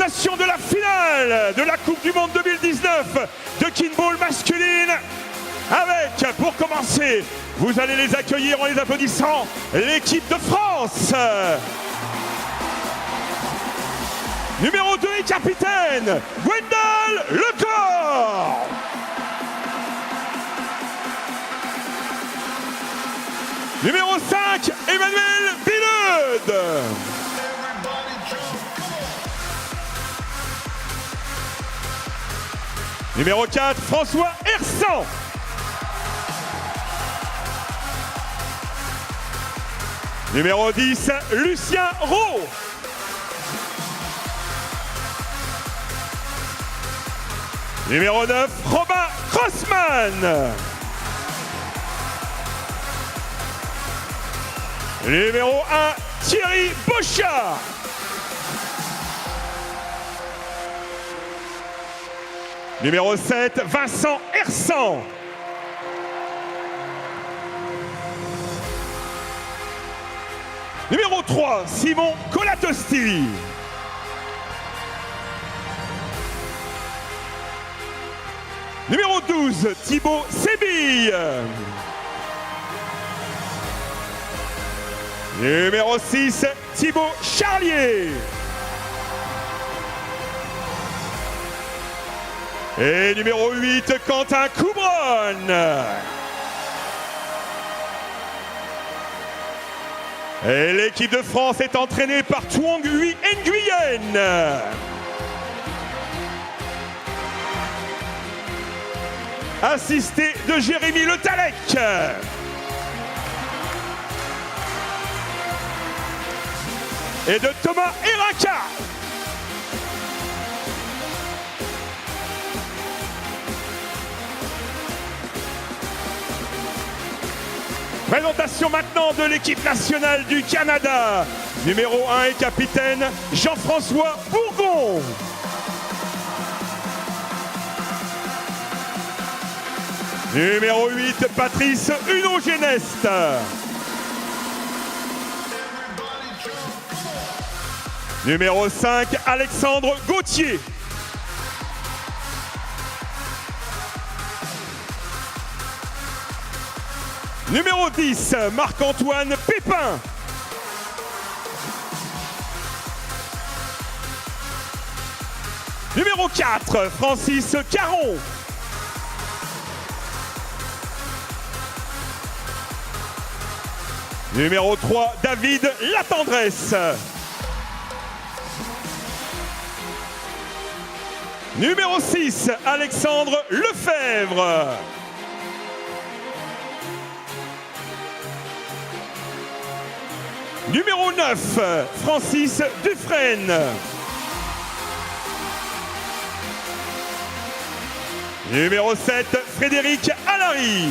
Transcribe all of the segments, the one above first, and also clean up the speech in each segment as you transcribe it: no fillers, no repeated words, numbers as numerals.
présentation de la finale de la Coupe du Monde 2019 de Kinball masculine. Avec, pour commencer, vous allez les accueillir en les applaudissant, l'équipe de France. Numéro 2 et capitaine, Gwendal Lecor. Numéro 5, Emmanuel Billud. Numéro 4, François Hersan. Numéro 10, Lucien Roux. Numéro 9, Robin Crossman. Numéro 1, Thierry Bochard. Numéro 7, Vincent Hersan. Numéro 3, Simon Colatosti. Numéro 12, Thibaut Sébille. Numéro 6, Thibaut Charlier. Et numéro 8, Quentin Coubronne. Et l'équipe de France est entraînée par Thuong Huy Nguyen. Assisté de Jérémy Le Tallec. Et de Thomas Eraka. Présentation maintenant de l'équipe nationale du Canada. Numéro 1 et capitaine, Jean-François Bourgon. Numéro 8, Patrice Hunot-Genest. Numéro 5, Alexandre Gauthier. Numéro 10, Marc-Antoine Pépin. Numéro 4, Francis Caron. Numéro 3, David Latendresse. Numéro 6, Alexandre Lefebvre. Numéro 9, Francis Dufresne. Numéro 7, Frédéric Allary.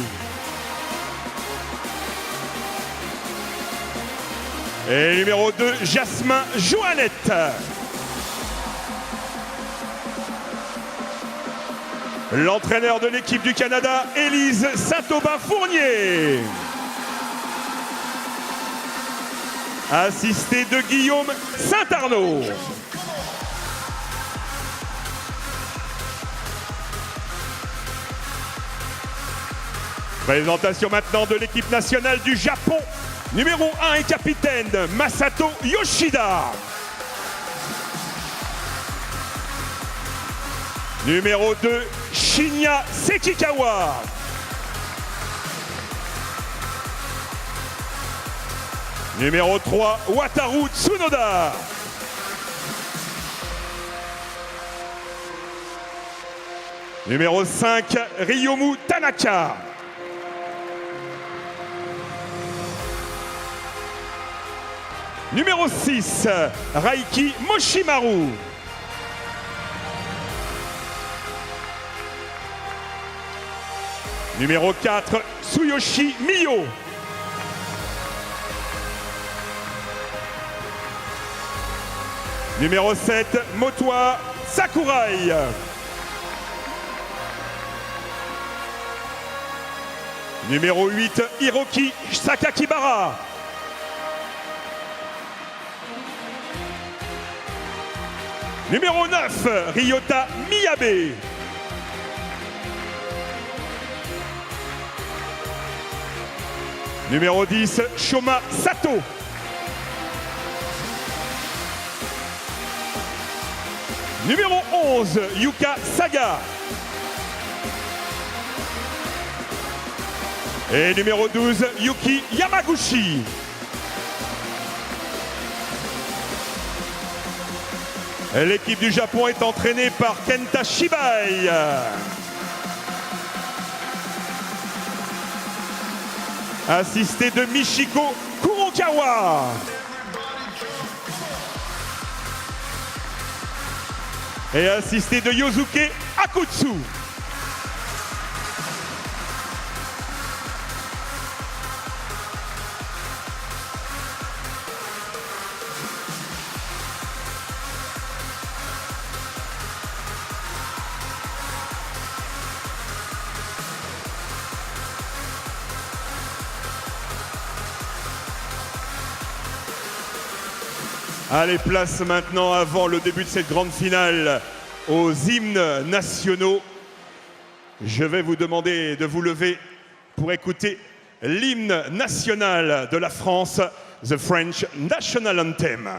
Et numéro 2, Jasmin Joannette. L'entraîneur de l'équipe du Canada, Élise Saint-Aubin-Fournier. Assisté de Guillaume Saint-Arnaud. Présentation maintenant de l'équipe nationale du Japon. Numéro 1 et capitaine, Masato Yoshida. Numéro 2, Shinya Sekikawa. Numéro 3, Wataru Tsunoda. Numéro 5, Ryomu Tanaka. Numéro 6, Raiki Moshimaru. Numéro 4, Tsuyoshi Miyo. Numéro 7, Motoi Sakurai. Numéro 8, Hiroki Sakakibara. Numéro 9, Ryota Miyabe. Numéro 10, Shoma Sato. Numéro 11, Yuka Saga. Et numéro 12, Yuki Yamaguchi. L'équipe du Japon est entraînée par Kenta Shibai. Assisté de Michiko Kurokawa. Et assisté de Yosuke Akutsu. Allez, place maintenant, avant le début de cette grande finale, aux hymnes nationaux. Je vais vous demander de vous lever pour écouter l'hymne national de la France, The French National Anthem.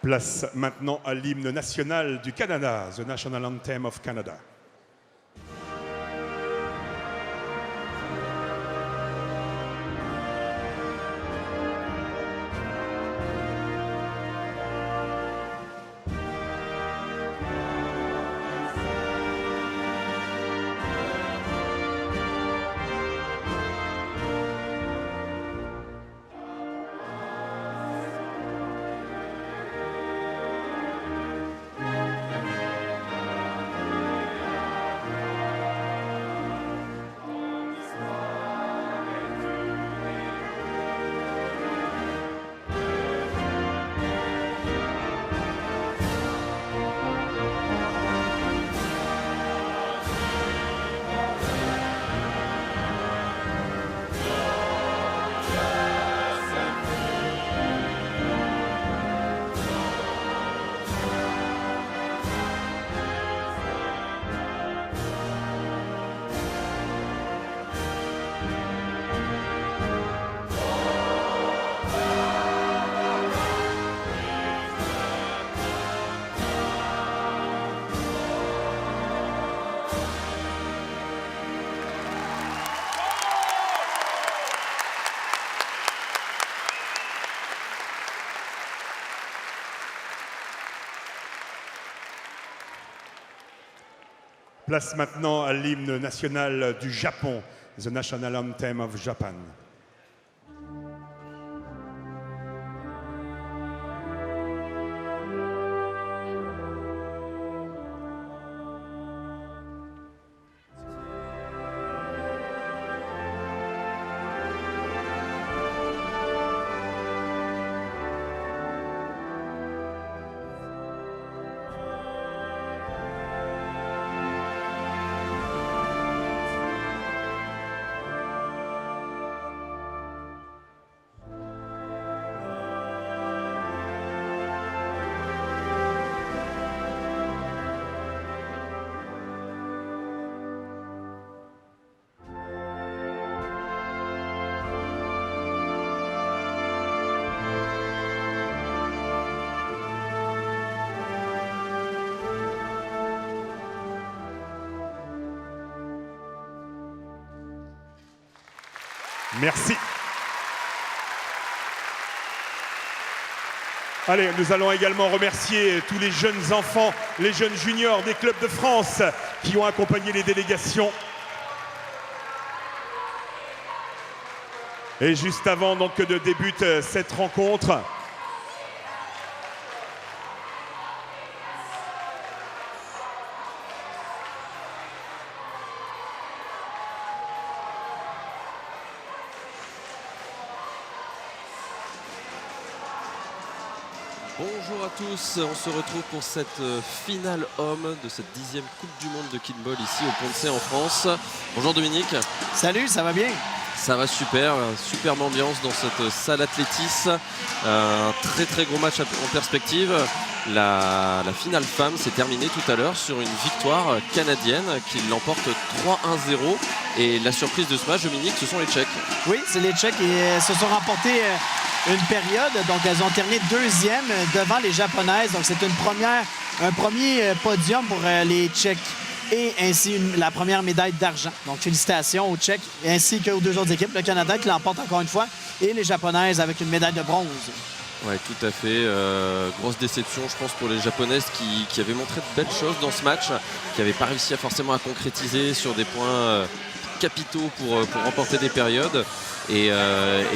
Place maintenant à l'hymne national du Canada, The National Anthem of Canada. Place maintenant à l'hymne national du Japon, The National Anthem of Japan. Merci. Allez, nous allons également remercier tous les jeunes enfants, les jeunes juniors des clubs de France qui ont accompagné les délégations. Et juste avant donc que débute cette rencontre, bonjour à tous, on se retrouve pour cette finale homme de cette 10e Coupe du Monde de Kinball ici au Pont-de-Cé en France. Bonjour Dominique. Salut, ça va bien? Ça va super, superbe ambiance dans cette salle Athlétis. Un très gros match en perspective. La finale femme s'est terminée tout à l'heure sur une victoire canadienne qui l'emporte 3-1-0. Et la surprise de ce match, Dominique, ce sont les Tchèques. Oui, c'est les Tchèques qui se sont remportés une période. Donc elles ont terminé deuxième devant les Japonaises. Donc c'est un premier podium pour les Tchèques. Et ainsi la première médaille d'argent. Donc félicitations aux Tchèques ainsi qu'aux deux autres équipes. Le Canada qui l'emporte encore une fois et les Japonaises avec une médaille de bronze. Oui, tout à fait. Grosse déception, je pense, pour les Japonaises qui avaient montré de belles choses dans ce match, qui n'avaient pas réussi forcément à concrétiser sur des points capitaux pour remporter des périodes. Et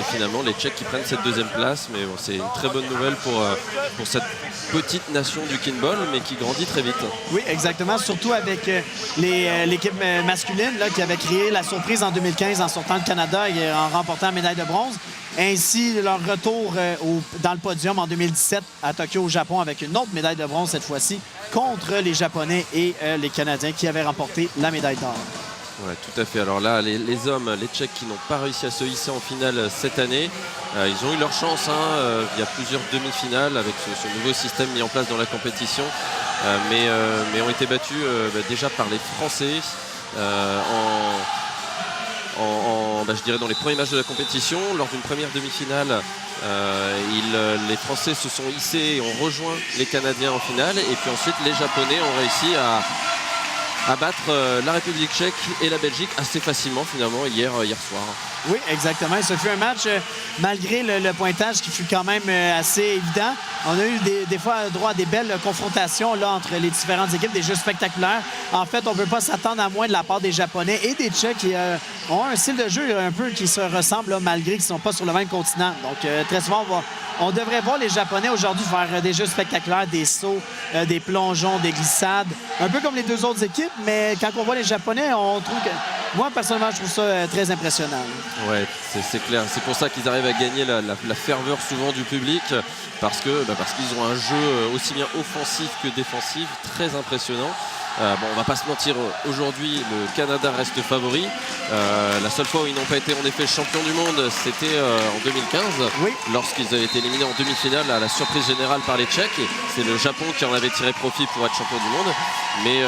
finalement, les Tchèques qui prennent cette deuxième place. Mais bon, c'est une très bonne nouvelle pour cette petite nation du Kinball, mais qui grandit très vite. Oui, exactement. Surtout avec l'équipe masculine là, qui avait créé la surprise en 2015 en sortant le Canada et en remportant la médaille de bronze. Ainsi, leur retour dans le podium en 2017 à Tokyo, au Japon, avec une autre médaille de bronze cette fois-ci contre les Japonais et les Canadiens qui avaient remporté la médaille d'or. Ouais, tout à fait. Alors là, les hommes, les Tchèques qui n'ont pas réussi à se hisser en finale cette année, ils ont eu leur chance. Il y a plusieurs demi-finales avec ce nouveau système mis en place dans la compétition, mais ont été battus déjà par les Français je dirais dans les premiers matchs de la compétition. Lors d'une première demi-finale, les Français se sont hissés et ont rejoint les Canadiens en finale. Et puis ensuite, les Japonais ont réussi à battre la République tchèque et la Belgique assez facilement finalement hier soir. Oui, exactement. Ce fut un match, malgré le pointage qui fut quand même assez évident. On a eu des fois droit à des belles confrontations là, entre les différentes équipes, des jeux spectaculaires. En fait, on ne peut pas s'attendre à moins de la part des Japonais et des Tchèques qui ont un style de jeu un peu qui se ressemble, là, malgré qu'ils ne sont pas sur le même continent. Donc, très souvent, on devrait voir les Japonais aujourd'hui faire des jeux spectaculaires, des sauts, des plongeons, des glissades, un peu comme les deux autres équipes. Mais quand on voit les Japonais, on trouve que... Moi, personnellement, je trouve ça très impressionnant. Oui, c'est clair. C'est pour ça qu'ils arrivent à gagner la ferveur souvent du public, parce qu'ils ont un jeu aussi bien offensif que défensif, très impressionnant. On va pas se mentir, aujourd'hui le Canada reste favori. La seule fois où ils n'ont pas été en effet champions du monde, c'était en 2015, oui, lorsqu'ils avaient été éliminés en demi-finale à la surprise générale par les Tchèques. C'est le Japon qui en avait tiré profit pour être champion du monde. Mais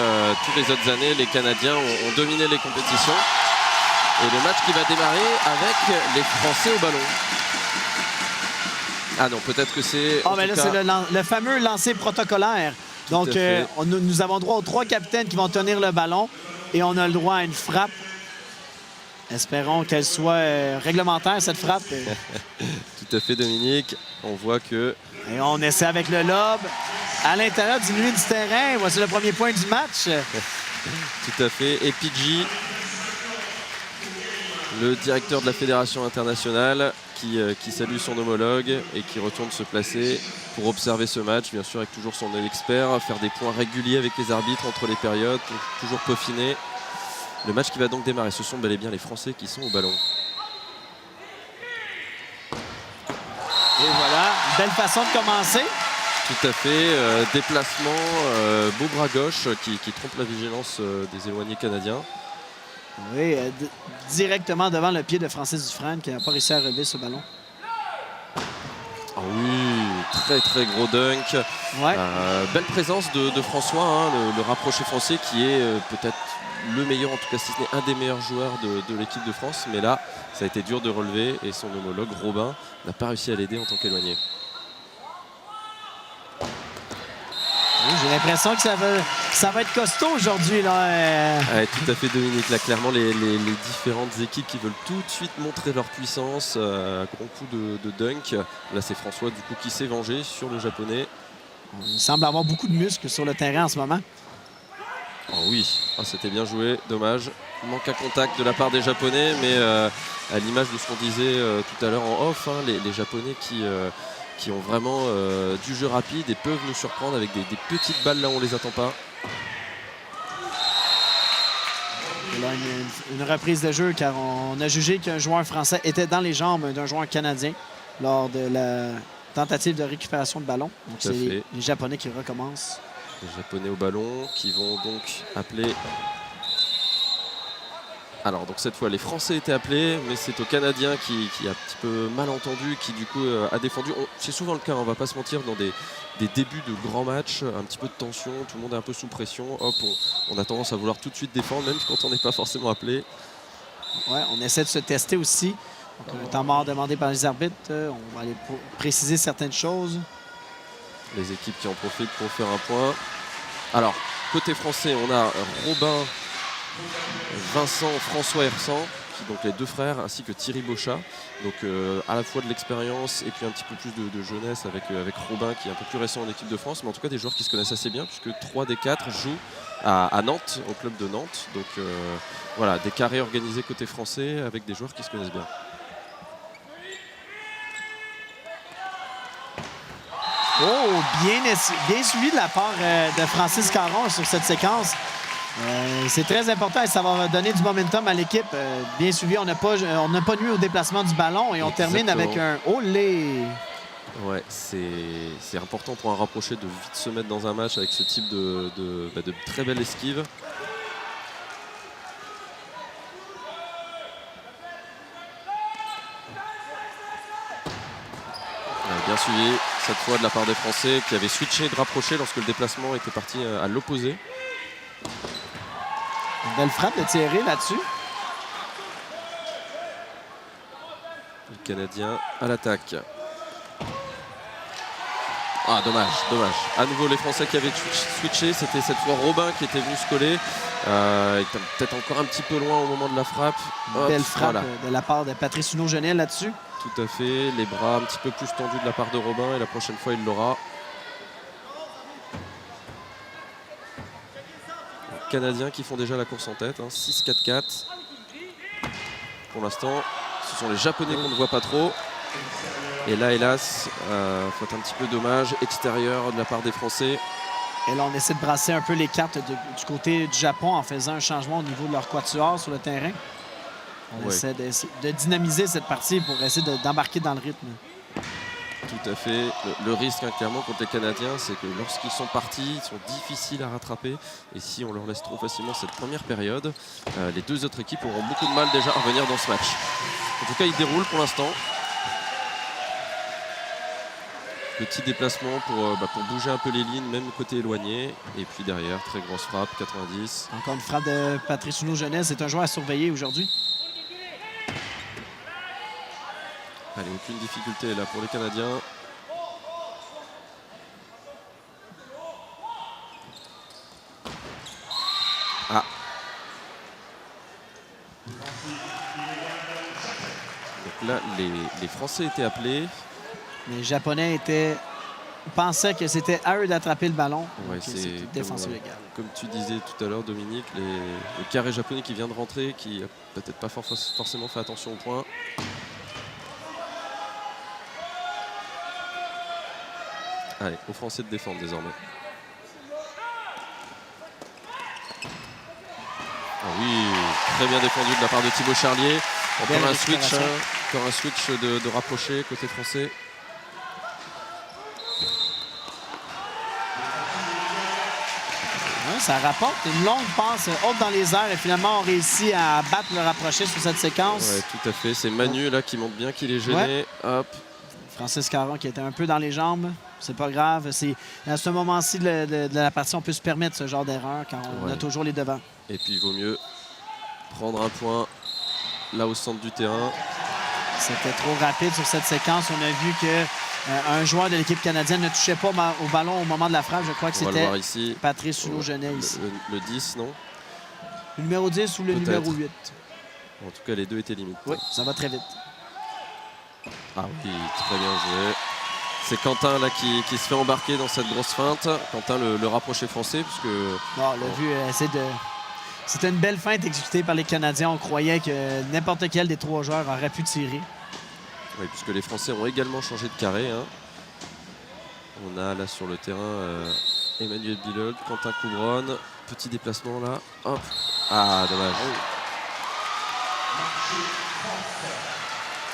toutes les autres années, les Canadiens ont dominé les compétitions. Et le match qui va démarrer avec les Français au ballon. Ah non, peut-être que c'est... c'est le fameux lancer protocolaire. Donc, nous avons droit aux 3 capitaines qui vont tenir le ballon et on a le droit à une frappe. Espérons qu'elle soit réglementaire, cette frappe. Tout à fait, Dominique. On voit que... Et on essaie avec le lob à l'intérieur du milieu du terrain. Voici le premier point du match. Tout à fait. Et Pidgey, le directeur de la Fédération internationale, qui salue son homologue et qui retourne se placer pour observer ce match, bien sûr avec toujours son œil expert, faire des points réguliers avec les arbitres entre les périodes, toujours peaufiner. Le match qui va donc démarrer, ce sont bel et bien les Français qui sont au ballon. Et voilà, une belle façon de commencer. Tout à fait, déplacement, beau bras gauche qui trompe la vigilance des éloignés canadiens. Oui, directement devant le pied de Francis Dufresne qui n'a pas réussi à relever ce ballon. Oh oui, très gros dunk. Ouais. Belle présence de François, le rapproché français qui est peut-être le meilleur, en tout cas si ce n'est un des meilleurs joueurs de l'équipe de France. Mais là, ça a été dur de relever et son homologue Robin n'a pas réussi à l'aider en tant qu'éloigné. Oui, j'ai l'impression que ça va être costaud aujourd'hui. Ouais, tout à fait, Dominique. Là, clairement, les différentes équipes qui veulent tout de suite montrer leur puissance. Gros coup de dunk. Là, c'est François du coup qui s'est vengé sur le japonais. Il semble avoir beaucoup de muscles sur le terrain en ce moment. Oh oui, c'était bien joué, dommage. Manque à contact de la part des Japonais, mais à l'image de ce qu'on disait tout à l'heure en off, hein, les Japonais qui ont vraiment du jeu rapide et peuvent nous surprendre avec des petites balles là où on les attend pas. Et là, une reprise de jeu car on a jugé qu'un joueur français était dans les jambes d'un joueur canadien lors de la tentative de récupération de ballon. Donc c'est les Japonais qui recommencent. Les Japonais au ballon qui vont donc appeler. Alors donc cette fois les Français étaient appelés, mais c'est au Canadien qui a un petit peu mal entendu, qui du coup a défendu. C'est souvent le cas, on va pas se mentir, dans des débuts de grands matchs, un petit peu de tension, tout le monde est un peu sous pression. Hop, on a tendance à vouloir tout de suite défendre, même quand on n'est pas forcément appelé. Ouais, on essaie de se tester aussi. Donc, un temps mort demandé par les arbitres. On va aller préciser certaines choses. Les équipes qui en profitent pour faire un point. Alors, côté français, on a Robin, Vincent, François Hersan, donc les deux frères, ainsi que Thierry Bochat. Donc à la fois de l'expérience et puis un petit peu plus de jeunesse avec Robin qui est un peu plus récent en équipe de France, mais en tout cas des joueurs qui se connaissent assez bien puisque 3 des 4 jouent à Nantes, au club de Nantes. Donc voilà, des carrés organisés côté français avec des joueurs qui se connaissent bien. Oh, bien suivi de la part de Francis Caron sur cette séquence. C'est très important et ça va donner du momentum à l'équipe. Bien suivi, on n'a pas nuit au déplacement du ballon et on termine avec un olé. Ouais, c'est important pour un rapproché de vite se mettre dans un match avec ce type de très belle esquive. Bien suivi cette fois de la part des Français qui avaient switché de rapproché lorsque le déplacement était parti à l'opposé. Une belle frappe de Thierry là-dessus. Le Canadien à l'attaque. Ah, dommage. À nouveau, les Français qui avaient switché. C'était cette fois Robin qui était venu se coller. Il était peut-être encore un petit peu loin au moment de la frappe. Hop, belle frappe de la part de Patrice Huneau-Genel là-dessus. Tout à fait. Les bras un petit peu plus tendus de la part de Robin. Et la prochaine fois, il l'aura. Les Canadiens qui font déjà la course en tête. 6-4-4. Pour l'instant, ce sont les Japonais qu'on ne voit pas trop. Et là, hélas, faut un petit peu dommage extérieur de la part des Français. Et là, on essaie de brasser un peu les cartes du côté du Japon en faisant un changement au niveau de leur quatuor sur le terrain. On essaie de dynamiser cette partie pour essayer d'embarquer dans le rythme. Tout à fait. Le risque, clairement, contre les Canadiens, c'est que lorsqu'ils sont partis, ils sont difficiles à rattraper. Et si on leur laisse trop facilement cette première période, les deux autres équipes auront beaucoup de mal déjà à revenir dans ce match. En tout cas, il déroule pour l'instant. Petit déplacement pour bouger un peu les lignes, même côté éloigné. Et puis derrière, très grosse frappe, 90. Encore une frappe de Patrice Huneau-Genel. C'est un joueur à surveiller aujourd'hui. Allez, aucune difficulté là pour les Canadiens. Ah. Donc là, les Français étaient appelés. Les Japonais pensaient que c'était à eux d'attraper le ballon. Ouais, c'est défense illégale. Comme tu disais tout à l'heure, Dominique, le carré japonais qui vient de rentrer, qui n'a peut-être pas forcément fait attention au point. Allez, aux Français de défendre désormais. Ah oui, très bien défendu de la part de Thibaut Charlier. Encore un switch de rapproché côté français. Ouais, ça rapporte une longue passe haute dans les airs et finalement on réussit à battre le rapproché sur cette séquence. Ouais, tout à fait. C'est Manu là qui montre bien qu'il est gêné. Ouais. Hop. Francis Caron qui était un peu dans les jambes. C'est pas grave. À ce moment-ci de la partie, on peut se permettre ce genre d'erreur quand on a toujours les devants. Et puis il vaut mieux prendre un point là au centre du terrain. C'était trop rapide sur cette séquence. On a vu que Un joueur de l'équipe canadienne ne touchait pas au ballon au moment de la frappe. Je crois que On va le c'était voir ici. Patrice Soulot-Genet ici. Le 10, non? Le numéro 10 ou le Peut-être. numéro 8? En tout cas, les deux étaient limites. Oui, ça va très vite. Ah oui, très bien joué. C'est Quentin là, qui se fait embarquer dans cette grosse feinte. Quentin, le rapproché français, puisque Bon, on l'a vu, c'était une belle feinte exécutée par les Canadiens. On croyait que n'importe quel des 3 joueurs aurait pu tirer. oui, puisque les Français ont également changé de carré. Hein. On a là sur le terrain Emmanuel Bilogue, Quentin Coubronne. Petit déplacement là. Hop. Ah, dommage.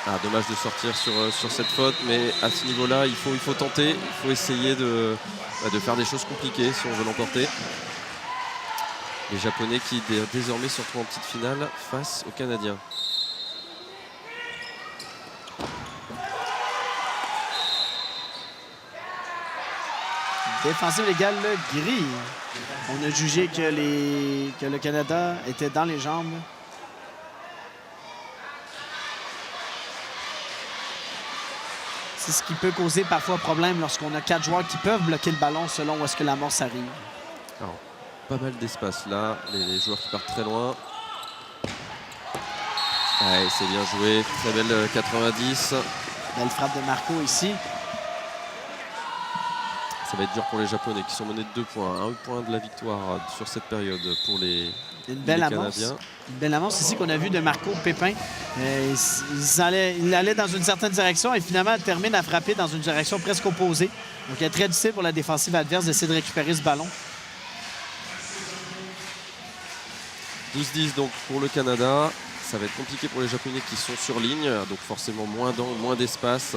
Ah, dommage de sortir sur cette faute, mais à ce niveau-là, il faut tenter, il faut essayer de faire des choses compliquées si on veut l'emporter. Les Japonais qui désormais se retrouvent en petite finale face aux Canadiens. Défensive égale le gris. On a jugé que le Canada était dans les jambes. C'est ce qui peut causer parfois problème lorsqu'on a 4 joueurs qui peuvent bloquer le ballon selon où est-ce que l'amorce arrive. Alors, pas mal d'espace là, les joueurs qui partent très loin. Ouais, c'est bien joué, très belle 90. Belle frappe de Marco ici. Ça va être dur pour les Japonais qui sont menés de 2 points. 1 point de la victoire sur cette période pour les Amorce. Canadiens. Une belle amorce ici qu'on a vu de Marco Pépin. Il allait dans une certaine direction et finalement il termine à frapper dans une direction presque opposée. Donc il est très difficile pour la défensive adverse d'essayer de récupérer ce ballon. 12-10 donc pour le Canada. Ça va être compliqué pour les Japonais qui sont sur ligne. Donc forcément moins d'espace.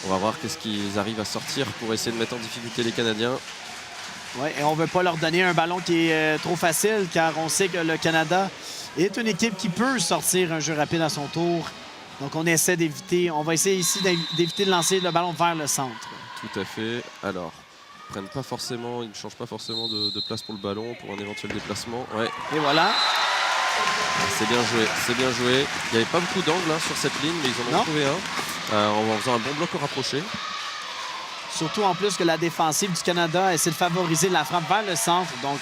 On va voir qu'est-ce qu'ils arrivent à sortir pour essayer de mettre en difficulté les Canadiens. Oui, et on ne veut pas leur donner un ballon qui est trop facile car on sait que le Canada est une équipe qui peut sortir un jeu rapide à son tour. Donc on essaie d'éviter, on va essayer ici d'éviter de lancer le ballon vers le centre. Tout à fait. Alors, ils ne changent pas forcément de place pour le ballon, pour un éventuel déplacement. Ouais. Et voilà. C'est bien joué, c'est bien joué. Il n'y avait pas beaucoup d'angles sur cette ligne, mais ils en ont trouvé un. En faisant un bon bloc au rapproché. Surtout en plus que la défensive du Canada essaie de favoriser la frappe vers le centre. Donc,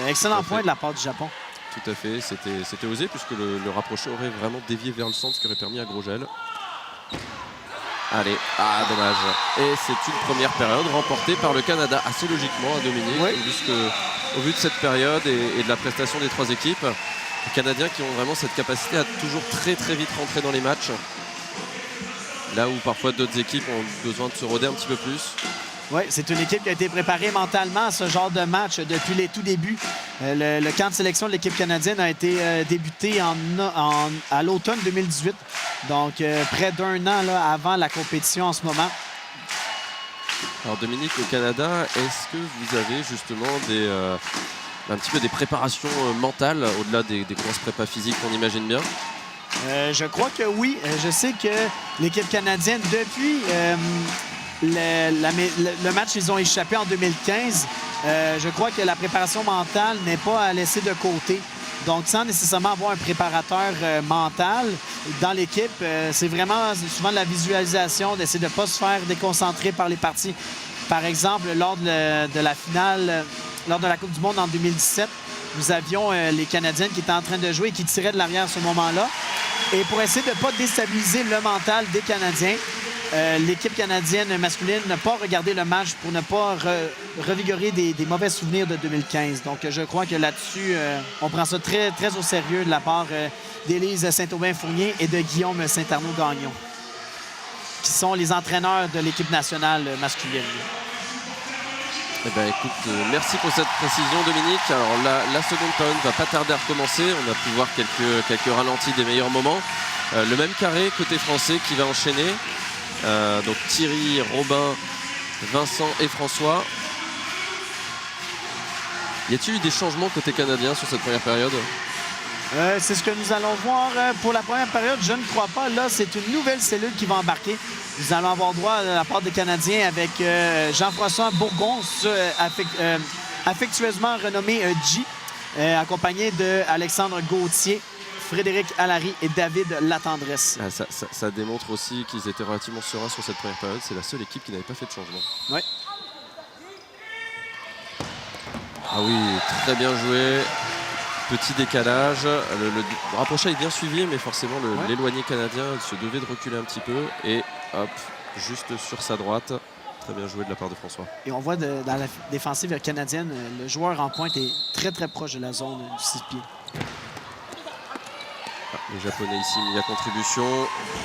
excellent point de la part du Japon. Tout à fait, c'était osé puisque le rapproché aurait vraiment dévié vers le centre, ce qui aurait permis à Grosgel. Allez, dommage. Et c'est une première période remportée par le Canada, assez logiquement, Dominique, oui. Au vu de cette période et de la prestation des 3 équipes. Les Canadiens qui ont vraiment cette capacité à toujours très très vite rentrer dans les matchs. Là où parfois d'autres équipes ont besoin de se roder un petit peu plus. Oui, c'est une équipe qui a été préparée mentalement à ce genre de match depuis les tout débuts. Le camp de sélection de l'équipe canadienne a été débuté à l'automne 2018. Donc, près d'1 an là, avant la compétition en ce moment. Alors Dominique, au Canada, est-ce que vous avez justement un petit peu des préparations mentales au-delà des grosses prépas physiques qu'on imagine bien? Je crois que oui. Je sais que l'équipe canadienne, depuis le match qu'ils ont échappé en 2015, je crois que la préparation mentale n'est pas à laisser de côté. Donc, sans nécessairement avoir un préparateur mental dans l'équipe, c'est vraiment souvent de la visualisation, d'essayer de ne pas se faire déconcentrer par les parties. Par exemple, lors de la finale, lors de la Coupe du Monde en 2017, nous avions les Canadiennes qui étaient en train de jouer et qui tiraient de l'arrière à ce moment-là. Et pour essayer de ne pas déstabiliser le mental des Canadiens, l'équipe canadienne masculine n'a pas regardé le match pour ne pas revigorer des mauvais souvenirs de 2015. Donc, je crois que là-dessus, on prend ça très, très au sérieux de la part d'Élise Saint-Aubin-Fournier et de Guillaume Saint-Arnaud-Gagnon, qui sont les entraîneurs de l'équipe nationale masculine. Eh bien, écoute, merci pour cette précision, Dominique. Alors, la seconde période ne va pas tarder à recommencer. On a pu voir quelques ralentis des meilleurs moments. Le même carré côté français qui va enchaîner. Donc Thierry, Robin, Vincent et François. Y a-t-il eu des changements côté canadien sur cette première période? C'est ce que nous allons voir pour la première période. Je ne crois pas. Là, c'est une nouvelle cellule qui va embarquer. Nous allons avoir droit à la part des Canadiens avec Jean-François Bourgon, affectueusement renommé G, accompagné d'Alexandre Gauthier, Frédéric Allary et David Latendresse. Ah, ça démontre aussi qu'ils étaient relativement sereins sur cette première période. C'est la seule équipe qui n'avait pas fait de changement. Ouais. Ah oui, très bien joué. Petit décalage. Le rapproché est bien suivi, mais forcément l'éloigné canadien se devait de reculer un petit peu. Et hop, juste sur sa droite. Très bien joué de la part de François. Et on voit dans la défensive canadienne, le joueur en pointe est très très proche de la zone du 6 pieds. Ah, les Japonais ici mis à contribution.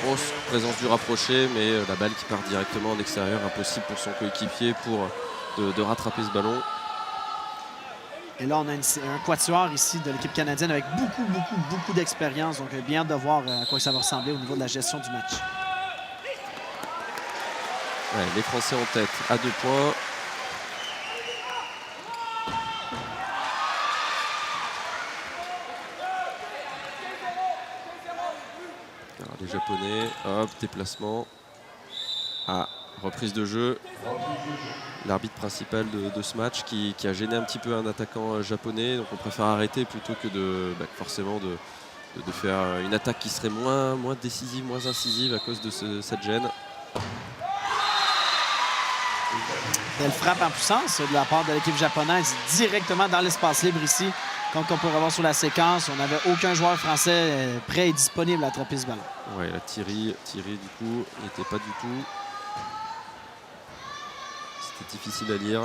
Grosse présence du rapproché, mais la balle qui part directement en extérieur. Impossible pour son coéquipier de rattraper ce ballon. Et là, on a un quatuor ici de l'équipe canadienne avec beaucoup d'expérience. Donc, bien hâte de voir à quoi ça va ressembler au niveau de la gestion du match. Ouais, les Français en tête à 2 points. Alors, les Japonais, hop, déplacement. Ah, reprise de jeu. L'arbitre principal de ce match qui a gêné un petit peu un attaquant japonais. Donc on préfère arrêter plutôt que forcément de faire une attaque qui serait moins décisive, moins incisive à cause de cette gêne. Belle frappe en puissance de la part de l'équipe japonaise directement dans l'espace libre ici. Comme on peut revoir sur la séquence, on n'avait aucun joueur français prêt et disponible à attraper ce ballon. Ouais, la Thierry du coup n'était pas du tout. C'était difficile à lire.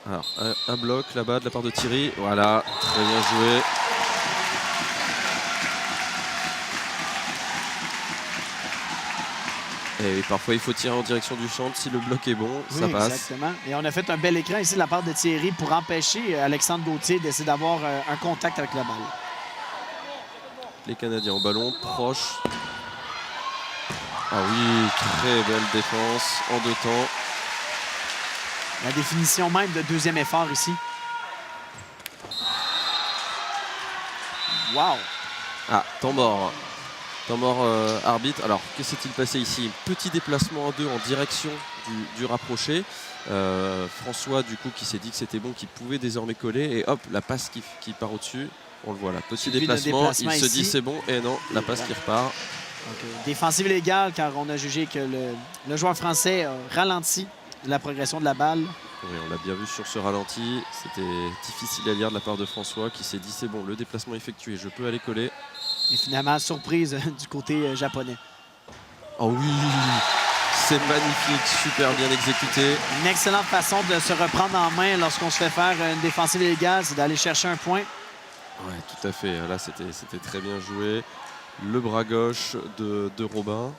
Alors un bloc là-bas de la part de Thierry. Voilà, très bien joué. Et parfois il faut tirer en direction du centre. Si le bloc est bon, Oui, ça passe. Exactement. Et on a fait un bel écran ici de la part de Thierry pour empêcher Alexandre Gauthier d'essayer d'avoir un contact avec la balle. Les Canadiens au ballon, proche. Ah oui, très belle défense en 2 temps. La définition même de deuxième effort ici. Wow! Ah, temps mort. Temps mort arbitre. Alors, que s'est-il passé ici? Petit déplacement en 2 en direction du rapproché. François, du coup, qui s'est dit que c'était bon, qu'il pouvait désormais coller. Et hop, la passe qui part au-dessus. On le voit là. Petit déplacement. Il se dit c'est bon. Et non, la passe qui repart. Donc, défensive légale, car on a jugé que le joueur français a ralenti la progression de la balle. Oui, on l'a bien vu sur ce ralenti. C'était difficile à lire de la part de François, qui s'est dit c'est bon, le déplacement effectué, je peux aller coller. Et finalement, surprise du côté japonais. Oh oui, c'est magnifique, super bien exécuté. Une excellente façon de se reprendre en main lorsqu'on se fait faire une défensive illégale, c'est d'aller chercher un point. Oui, tout à fait. Là, c'était très bien joué. Le bras gauche de Robin.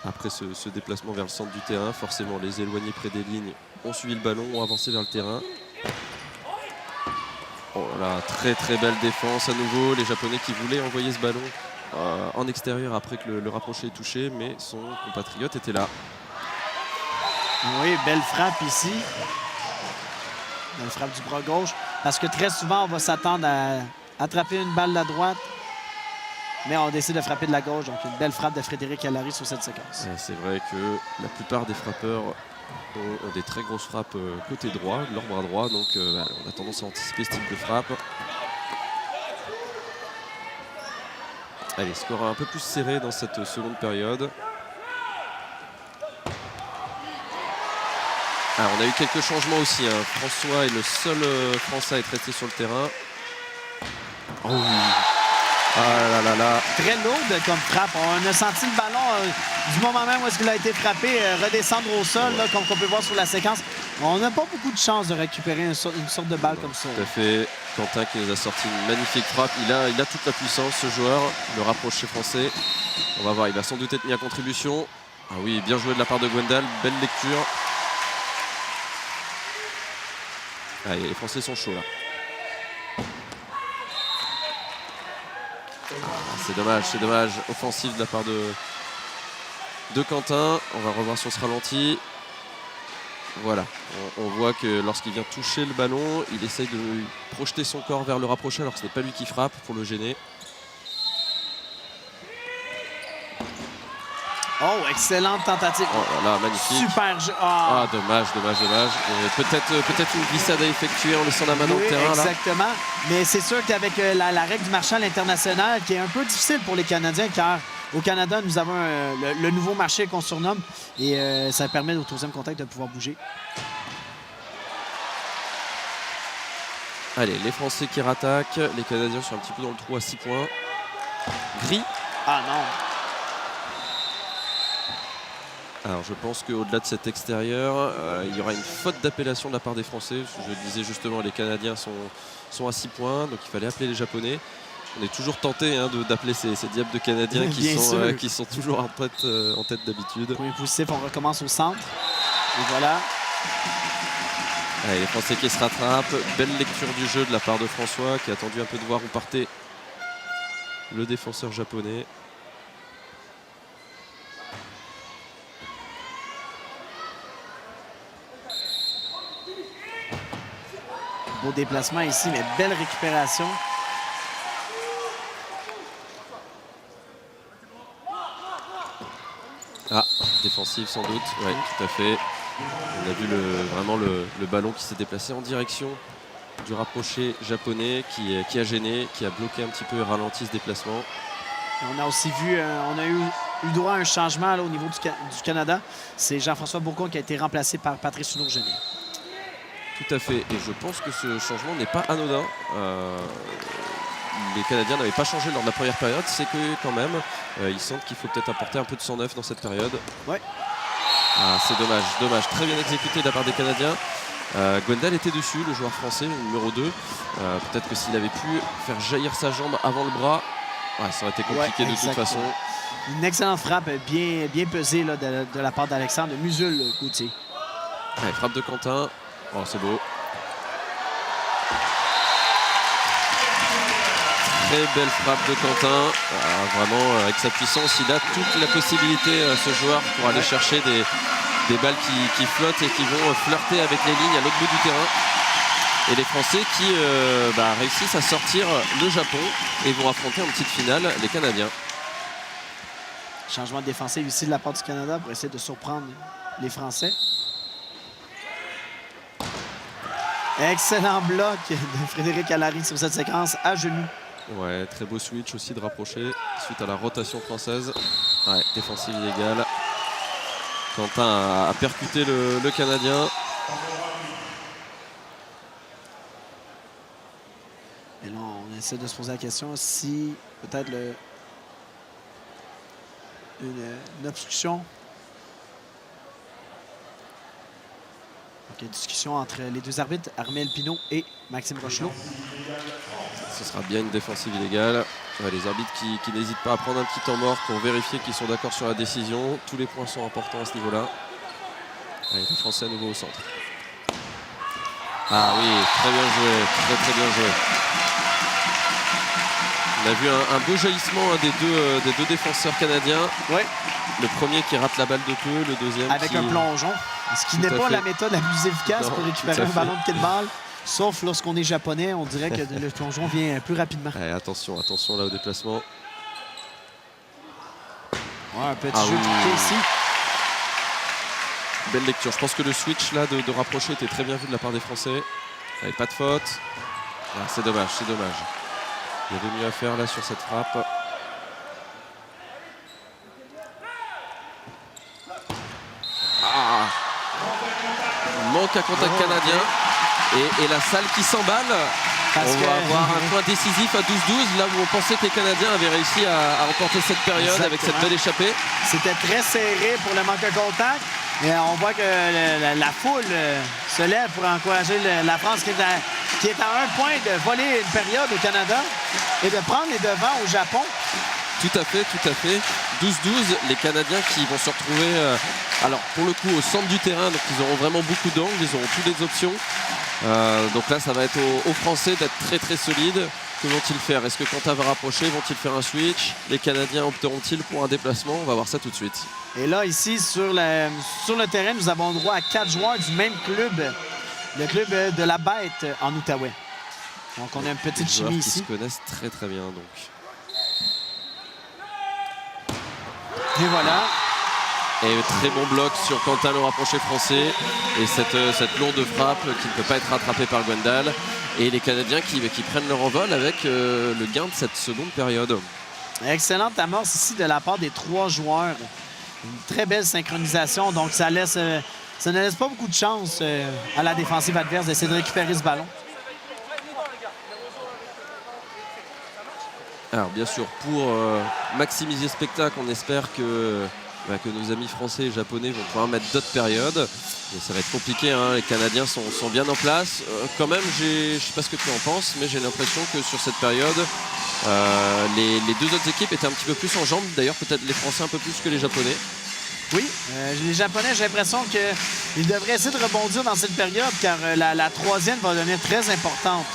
Après ce déplacement vers le centre du terrain, forcément, les éloignés près des lignes ont suivi le ballon, ont avancé vers le terrain. Oh là, très belle défense à nouveau. Les Japonais qui voulaient envoyer ce ballon en extérieur après que le rapproché est touché, mais son compatriote était là. Oui, belle frappe ici. Belle frappe du bras gauche. Parce que très souvent, on va s'attendre à attraper une balle de la droite. Mais on décide de frapper de la gauche. Donc, une belle frappe de Frédéric Allary sur cette séquence. C'est vrai que la plupart des frappeurs ont des très grosses frappes côté droit, de leur bras droit. Donc, on a tendance à anticiper ce type de frappe. Allez, score un peu plus serré dans cette seconde période. Ah, on a eu quelques changements aussi. Hein. François est le seul Français à être resté sur le terrain. Oh oui. Ah là là. Très lourde comme frappe. On a senti le ballon du moment même où il a été frappé redescendre au sol, là, comme on peut voir sur la séquence. On n'a pas beaucoup de chance de récupérer une sorte de balle comme ça. Tout à fait. Quentin qui nous a sorti une magnifique frappe. Il a toute la puissance, ce joueur, le rapproché français. On va voir, il va sans doute être mis à contribution. Ah oui, bien joué de la part de Gwendal. Belle lecture. Ah, les Français sont chauds là. C'est dommage. Offensive de la part de Quentin. On va revoir sur ce ralenti. Voilà, on voit que lorsqu'il vient toucher le ballon, il essaye de projeter son corps vers le rapproché alors que ce n'est pas lui qui frappe pour le gêner. Oh, excellente tentative. Oh là là, magnifique. Super jeu. Ah, dommage. Peut-être une glissade à effectuer en laissant la main dans le terrain. Exactement. Mais c'est sûr qu'avec la règle du marché à l'international, qui est un peu difficile pour les Canadiens, car au Canada, nous avons le nouveau marché qu'on surnomme, et ça permet au troisième contact de pouvoir bouger. Allez, les Français qui rattaquent. Les Canadiens sont un petit peu dans le trou à 6 points. Gris. Ah non. Alors je pense qu'au-delà de cet extérieur, il y aura une faute d'appellation de la part des Français. Je le disais justement, les Canadiens sont à 6 points, donc il fallait appeler les Japonais. On est toujours tenté d'appeler ces diables de Canadiens qui sont toujours en tête d'habitude. Point positif, on recommence au centre. Et voilà. Allez, les Français qui se rattrapent. Belle lecture du jeu de la part de François, qui a attendu un peu de voir où partait le défenseur japonais. Beau déplacement ici, mais belle récupération. Ah, défensive sans doute, oui, tout à fait. On a vu vraiment le ballon qui s'est déplacé en direction du rapproché japonais qui a gêné, qui a bloqué un petit peu et ralenti ce déplacement. Et on a aussi vu, on a eu droit à un changement là, au niveau du Canada. C'est Jean-François Bourcon qui a été remplacé par Patrice Lourgenet. Tout à fait, et je pense que ce changement n'est pas anodin. Les Canadiens n'avaient pas changé lors de la première période, c'est que quand même, ils sentent qu'il faut peut-être apporter un peu de sang neuf dans cette période. Ouais. Ah, c'est dommage. Très bien exécuté de la part des Canadiens. Gwendal était dessus, le joueur français, le numéro 2. Peut-être que s'il avait pu faire jaillir sa jambe avant le bras, ça aurait été compliqué de toute façon. Une excellente frappe, bien pesée là, de la part d'Alexandre Musul-Gauthier. Allez, frappe de Quentin. Oh, c'est beau. Très belle frappe de Quentin. Vraiment, avec sa puissance, il a toute la possibilité, ce joueur, pour aller chercher des balles qui flottent et qui vont flirter avec les lignes à l'autre bout du terrain. Et les Français qui réussissent à sortir le Japon et vont affronter en petite finale les Canadiens. Changement défensif ici de la part du Canada pour essayer de surprendre les Français. Excellent bloc de Frédéric Allary sur cette séquence à genoux. Ouais, très beau switch aussi de rapprocher suite à la rotation française. Ouais, défensive illégale. Quentin a percuté le Canadien. Et là, on essaie de se poser la question si peut-être une obstruction. Donc, une discussion entre les deux arbitres, Armel Pinault et Maxime Rochelot. Ce sera bien une défensive illégale. Ouais, les arbitres qui n'hésitent pas à prendre un petit temps mort pour vérifier qu'ils sont d'accord sur la décision. Tous les points sont importants à ce niveau-là. Allez, les Français à nouveau au centre. Ah oui, très bien joué, très bien joué. On a vu un beau jaillissement des deux défenseurs canadiens. Ouais. Le premier qui rate la balle de peu, le deuxième avec un plongeon. Ce qui n'est pas la méthode la plus efficace pour récupérer un ballon de kickball. Sauf lorsqu'on est japonais, on dirait que le plongeon vient plus rapidement. Allez, attention là au déplacement. Ouais, un petit jeu piqué ici. Belle lecture. Je pense que le switch là de rapprocher était très bien vu de la part des Français. Allez, pas de faute. Ah, c'est dommage. Il y avait mieux à faire là sur cette frappe. Manque à contact canadien. Et la salle qui s'emballe. On va avoir un point décisif à 12-12, là où on pensait que les Canadiens avaient réussi à remporter cette période. Exactement. Avec cette belle échappée. C'était très serré pour le manque de contact. Et on voit que la foule se lève pour encourager la France qui est à un point de voler une période au Canada et de prendre les devants au Japon. Tout à fait. 12-12, les Canadiens qui vont se retrouver, alors pour le coup, au centre du terrain. Donc ils auront vraiment beaucoup d'angles, ils auront toutes les options. Donc là, ça va être aux Français d'être très solides. Que vont-ils faire? Est-ce que Quentin va rapprocher? Vont-ils faire un switch? Les Canadiens opteront-ils pour un déplacement? On va voir ça tout de suite. Et là, ici, sur le terrain, nous avons droit à 4 joueurs du même club, le club de la Bête en Outaouais. Donc, on a une petite chimie ici. Ils se connaissent très bien, donc. Et voilà. Et très bon bloc sur Quentin, le rapproché français. Et cette lourde frappe qui ne peut pas être rattrapée par Gwendal. Et les Canadiens qui prennent leur envol avec le gain de cette seconde période. Excellente amorce ici de la part des 3 joueurs. Une très belle synchronisation. Donc, ça ne laisse pas beaucoup de chance à la défensive adverse d'essayer de récupérer ce ballon. Alors, bien sûr, pour maximiser le spectacle, on espère que nos amis français et japonais vont pouvoir mettre d'autres périodes. Mais ça va être compliqué, hein. Les Canadiens sont bien en place. Quand même, je ne sais pas ce que tu en penses, mais j'ai l'impression que sur cette période, les 2 autres équipes étaient un petit peu plus en jambes. D'ailleurs, peut-être les Français un peu plus que les Japonais. Oui, les Japonais, j'ai l'impression qu'ils devraient essayer de rebondir dans cette période, car la troisième va devenir très importante.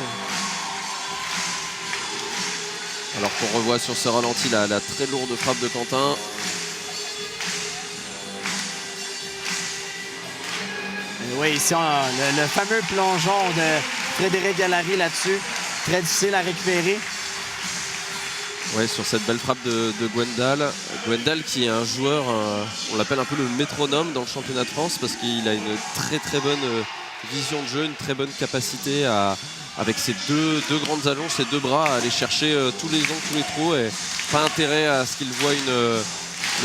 Alors qu'on revoit sur ce ralenti la très lourde frappe de Quentin. Oui, ici, on a le fameux plongeon de Frédéric Gallary là-dessus. Très difficile à récupérer. Oui, sur cette belle frappe de Gwendal. Gwendal qui est un joueur, on l'appelle un peu le métronome dans le championnat de France parce qu'il a une très bonne vision de jeu, une très bonne capacité avec ses deux grandes allonges, ses 2 bras, à aller chercher tous les angles, tous les trous. Et pas intérêt à ce qu'il voit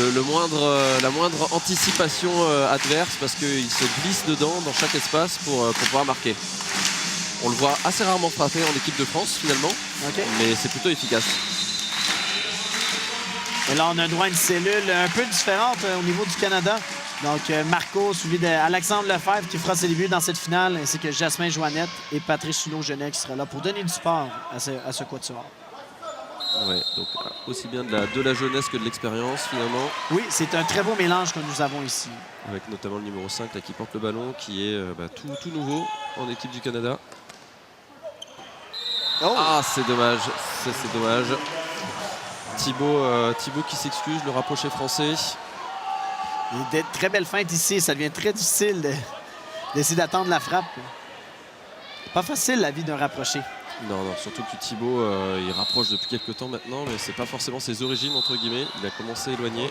la moindre anticipation adverse parce qu'il se glisse dedans dans chaque espace pour pouvoir marquer. On le voit assez rarement frapper en équipe de France finalement, mais c'est plutôt efficace. Et là, on a droit à une cellule un peu différente au niveau du Canada. Donc, Marco, suivi d'Alexandre Lefebvre qui fera ses débuts dans cette finale, ainsi que Jasmin Joannette et Patrice Hulot-Genet qui sera là pour donner du support à ce quatuor. Ouais, donc aussi bien de la jeunesse que de l'expérience finalement. Oui, c'est un très beau mélange que nous avons ici. Avec notamment le numéro 5 là, qui porte le ballon, qui est tout nouveau en équipe du Canada. Oh. Ah, c'est dommage, c'est dommage. Thibaut qui s'excuse, le rapproché français. Des très belles feintes ici, ça devient très difficile d'essayer d'attendre la frappe. Pas facile la vie d'un rapproché. Non, surtout que Thibaut, il rapproche depuis quelques temps maintenant, mais c'est pas forcément ses origines, entre guillemets. Il a commencé à éloigner.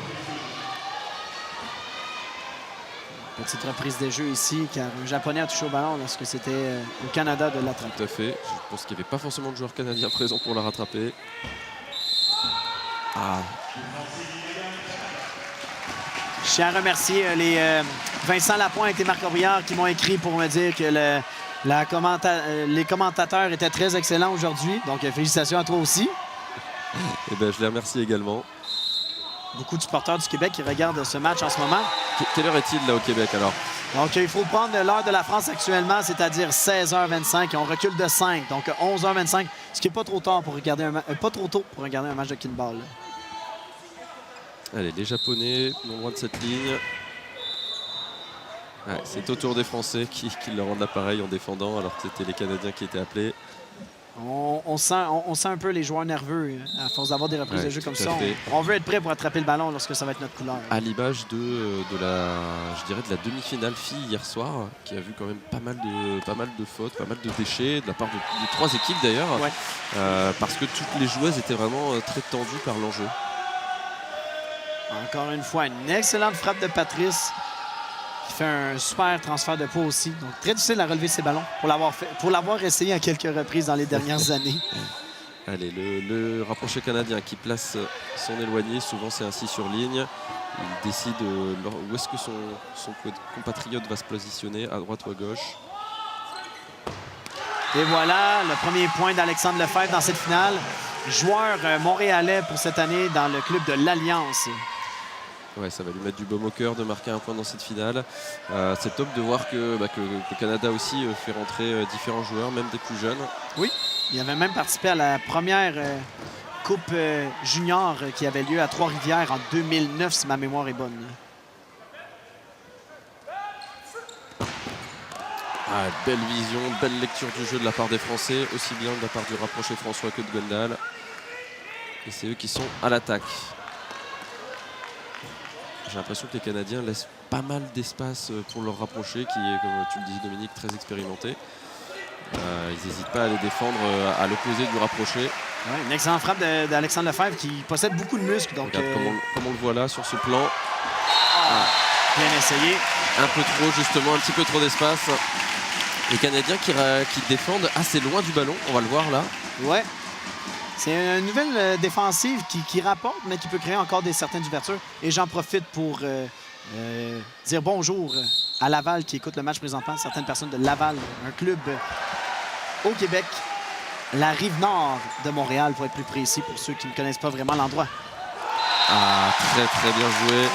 Petite reprise de jeu ici, car un Japonais a touché au ballon lorsque c'était au Canada de l'attraper. Tout à fait. Je pense qu'il n'y avait pas forcément de joueurs canadiens présents pour la rattraper. Ah. Je tiens à remercier Vincent Lapointe et Marc Aubriard qui m'ont écrit pour me dire que les commentateurs étaient très excellents aujourd'hui. Donc, félicitations à toi aussi. Et je les remercie également. Beaucoup de supporters du Québec qui regardent ce match en ce moment. Quelle heure est-il là au Québec alors? Donc, il faut prendre l'heure de la France actuellement, c'est-à-dire 16h25. Et on recule de 5, donc 11h25, ce qui n'est pas trop tard pour regarder pas trop tôt pour regarder un match de kinball. Allez, les Japonais, non loin de cette ligne. Ouais, c'est au tour des Français qui leur rendent l'appareil en défendant, alors que c'était les Canadiens qui étaient appelés. On sent un peu les joueurs nerveux à force d'avoir des reprises de jeu comme ça. On veut être prêt pour attraper le ballon lorsque ça va être notre couleur. À l'image de la demi-finale fille hier soir, qui a vu quand même pas mal de fautes, pas mal de déchets de la part de 3 équipes d'ailleurs, parce que toutes les joueuses étaient vraiment très tendues par l'enjeu. Encore une fois, une excellente frappe de Patrice qui fait un super transfert de poids aussi. Donc, très difficile à relever ses ballons pour l'avoir essayé à quelques reprises dans les dernières années. Allez, le rapproché canadien qui place son éloigné, souvent c'est ainsi sur ligne. Il décide où est-ce que son compatriote va se positionner, à droite ou à gauche. Et voilà, le premier point d'Alexandre Lefebvre dans cette finale. Joueur montréalais pour cette année dans le club de l'Alliance. Ouais, ça va lui mettre du baume au cœur de marquer un point dans cette finale. C'est top de voir que le Canada aussi fait rentrer différents joueurs, même des plus jeunes. Oui, il avait même participé à la première Coupe junior qui avait lieu à Trois-Rivières en 2009, si ma mémoire est bonne. Belle vision, belle lecture du jeu de la part des Français, aussi bien de la part du rapproché François que de Gwendal. Et c'est eux qui sont à l'attaque. J'ai l'impression que les Canadiens laissent pas mal d'espace pour leur rapprocher, qui est, comme tu le dis Dominique, très expérimenté. Ils n'hésitent pas à les défendre à l'opposé du rapproché. Ouais, une excellente frappe d'Alexandre Lefebvre qui possède beaucoup de muscles. Donc, regarde comme on le voit là sur ce plan. Bien essayé. Un peu trop, justement, un petit peu trop d'espace. Les Canadiens qui défendent assez loin du ballon, on va le voir là. Ouais. C'est une nouvelle défensive qui rapporte, mais qui peut créer encore certaines ouvertures. Et j'en profite pour dire bonjour à Laval qui écoute le match présentement. Certaines personnes de Laval, un club au Québec, la rive nord de Montréal, pour être plus précis, pour ceux qui ne connaissent pas vraiment l'endroit. Ah, très très bien joué.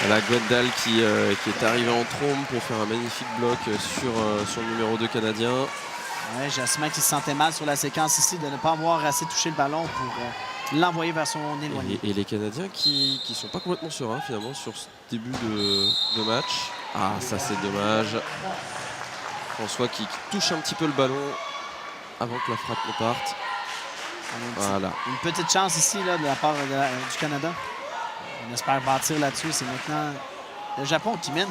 La Gwendal qui est arrivée en trombe pour faire un magnifique bloc sur le numéro 2 canadien. Ouais, Jasmin qui se sentait mal sur la séquence ici de ne pas avoir assez touché le ballon pour l'envoyer vers son éloigné. Et les Canadiens qui sont pas complètement sereins finalement sur ce début de match. Ah, ça c'est dommage. François qui touche un petit peu le ballon avant que la frappe ne parte. Voilà. Une petite chance ici là, de la part du Canada. On espère bâtir là-dessus. C'est maintenant le Japon qui mène.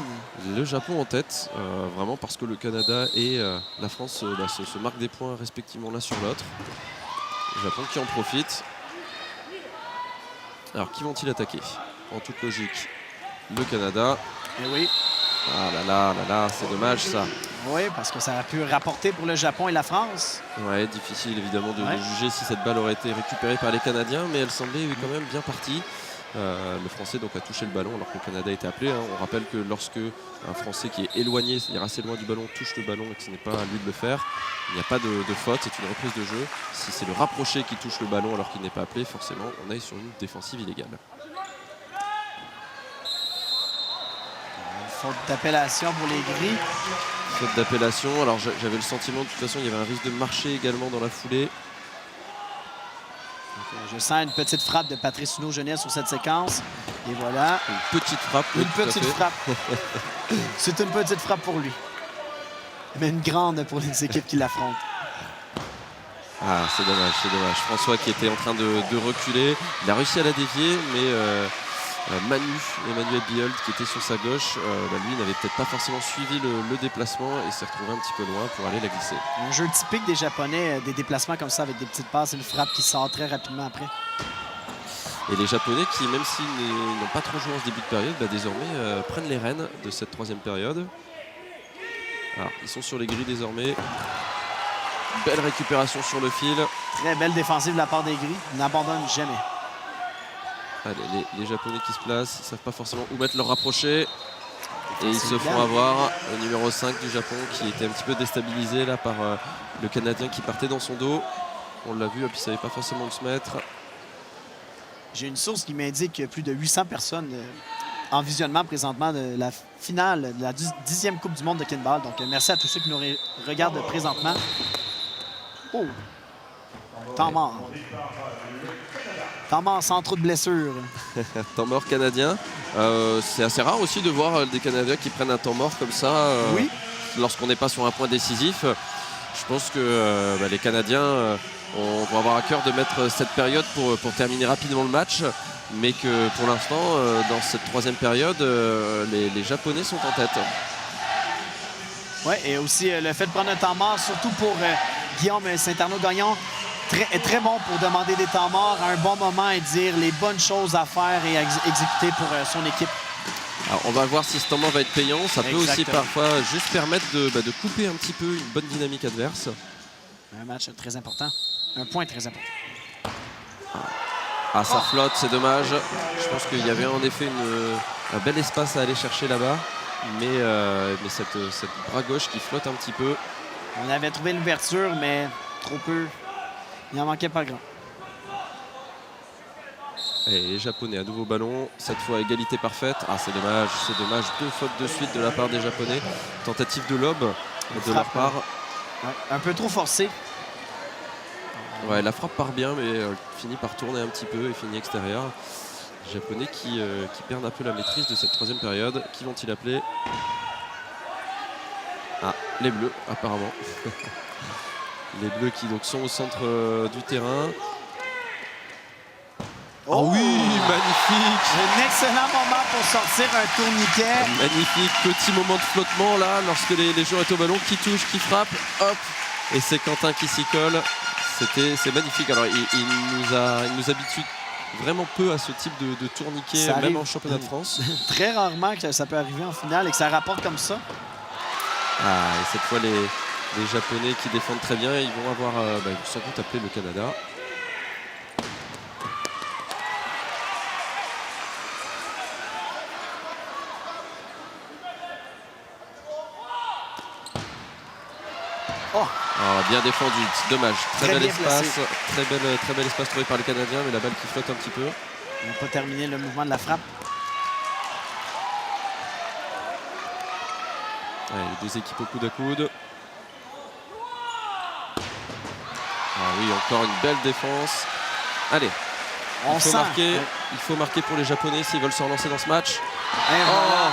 Le Japon en tête, vraiment parce que le Canada et la France se marquent des points respectivement l'un sur l'autre. Le Japon qui en profite. Alors qui vont-ils attaquer? En toute logique, le Canada. Et oui. Ah là là, c'est dommage ça. Oui, parce que ça a pu rapporter pour le Japon et la France. Ouais, difficile évidemment de juger si cette balle aurait été récupérée par les Canadiens, mais elle semblait quand même bien partie. Le Français donc a touché le ballon alors que le Canada était appelé. On rappelle que lorsque un Français qui est éloigné, c'est-à-dire assez loin du ballon, touche le ballon et que ce n'est pas à lui de le faire, il n'y a pas de faute, c'est une reprise de jeu. Si c'est le rapproché qui touche le ballon alors qu'il n'est pas appelé, forcément on est sur une défensive illégale. Faute d'appellation pour les Gris. Faute d'appellation, alors j'avais le sentiment de toute façon il y avait un risque de marcher également dans la foulée. Je sens une petite frappe de Patrice Huneau-Jeunesse sur cette séquence. Et voilà. Une petite frappe. Une petite frappe. C'est une petite frappe pour lui. Mais une grande pour les équipes qui l'affrontent. Ah, c'est dommage, c'est dommage. François qui était en train de reculer. Il a réussi à la dévier, mais Emmanuel Biold qui était sur sa gauche, lui n'avait peut-être pas forcément suivi le déplacement et s'est retrouvé un petit peu loin pour aller la glisser. Un jeu typique des Japonais, des déplacements comme ça avec des petites passes et une frappe qui sort très rapidement après. Et les Japonais qui, même s'ils n'ont pas trop joué en ce début de période, désormais prennent les rênes de cette troisième période. Alors, ils sont sur les grilles désormais. Belle récupération sur le fil. Très belle défensive de la part des Gris. Ils n'abandonnent jamais. Allez, les Japonais qui se placent, ils ne savent pas forcément où mettre leur rapproché. Et ils se font avoir. Le numéro 5 du Japon qui était un petit peu déstabilisé là par le Canadien qui partait dans son dos. On l'a vu, et puis il ne savait pas forcément où se mettre. J'ai une source qui m'indique qu'il y a plus de 800 personnes en visionnement présentement de la finale de la 10e Coupe du monde de Kinball. Donc merci à tous ceux qui nous regardent présentement. Oh! Temps mort. Temps mort sans trop de blessures. Temps mort canadien. C'est assez rare aussi de voir des Canadiens qui prennent un temps mort comme ça oui. Lorsqu'on n'est pas sur un point décisif. Je pense que les Canadiens vont avoir à cœur de mettre cette période pour terminer rapidement le match. Mais que pour l'instant, dans cette troisième période, les Japonais sont en tête. Oui, et aussi le fait de prendre un temps mort, surtout pour Guillaume Saint-Arnaud-Gagnon, très bon pour demander des temps morts à un bon moment et dire les bonnes choses à faire et à exécuter pour son équipe. Alors, on va voir si ce temps mort va être payant. Ça peut aussi parfois juste permettre de couper un petit peu une bonne dynamique adverse. Un match très important. Un point très important. Ah, ça flotte, c'est dommage. Je pense qu'il y avait en effet un bel espace à aller chercher là-bas. Mais cette bras gauche qui flotte un petit peu. On avait trouvé l'ouverture, mais trop peu. Il n'en manquait pas grand. Et les Japonais à nouveau ballon. Cette fois, égalité parfaite. Ah, c'est dommage, c'est dommage. 2 fautes de suite de la part des Japonais. Tentative de lob de leur part. Ouais, un peu trop forcé. Ouais, la frappe part bien, mais finit par tourner un petit peu et finit extérieur. Les Japonais qui perdent un peu la maîtrise de cette troisième période. Qui vont-ils appeler? Ah, les Bleus, apparemment. Les Bleus qui donc sont au centre du terrain. Oh oui, magnifique! Un excellent moment pour sortir un tourniquet. Magnifique, petit moment de flottement là, lorsque les joueurs étaient au ballon, qui touche, qui frappe, hop! Et c'est Quentin qui s'y colle. C'est magnifique. Alors il nous habitue vraiment peu à ce type de tourniquet, Ça même arrive. en championnat de France. Très rarement que ça peut arriver en finale et que ça rapporte comme ça. Ah, et cette fois, les Japonais qui défendent très bien, ils vont avoir ils vont sans doute appeler le Canada. Oh, Bien défendu, c'est dommage. Très, Très bel bien espace, placé. très bel espace trouvé par les Canadiens, mais la balle qui flotte un petit peu. on n'a pas terminé le mouvement de la frappe. Ouais, les deux équipes au coude à coude. Ah oui, encore une belle défense. Allez, On il faut sent. marquer. Ouais. Il faut marquer pour les Japonais s'ils veulent se relancer dans ce match. Et voilà.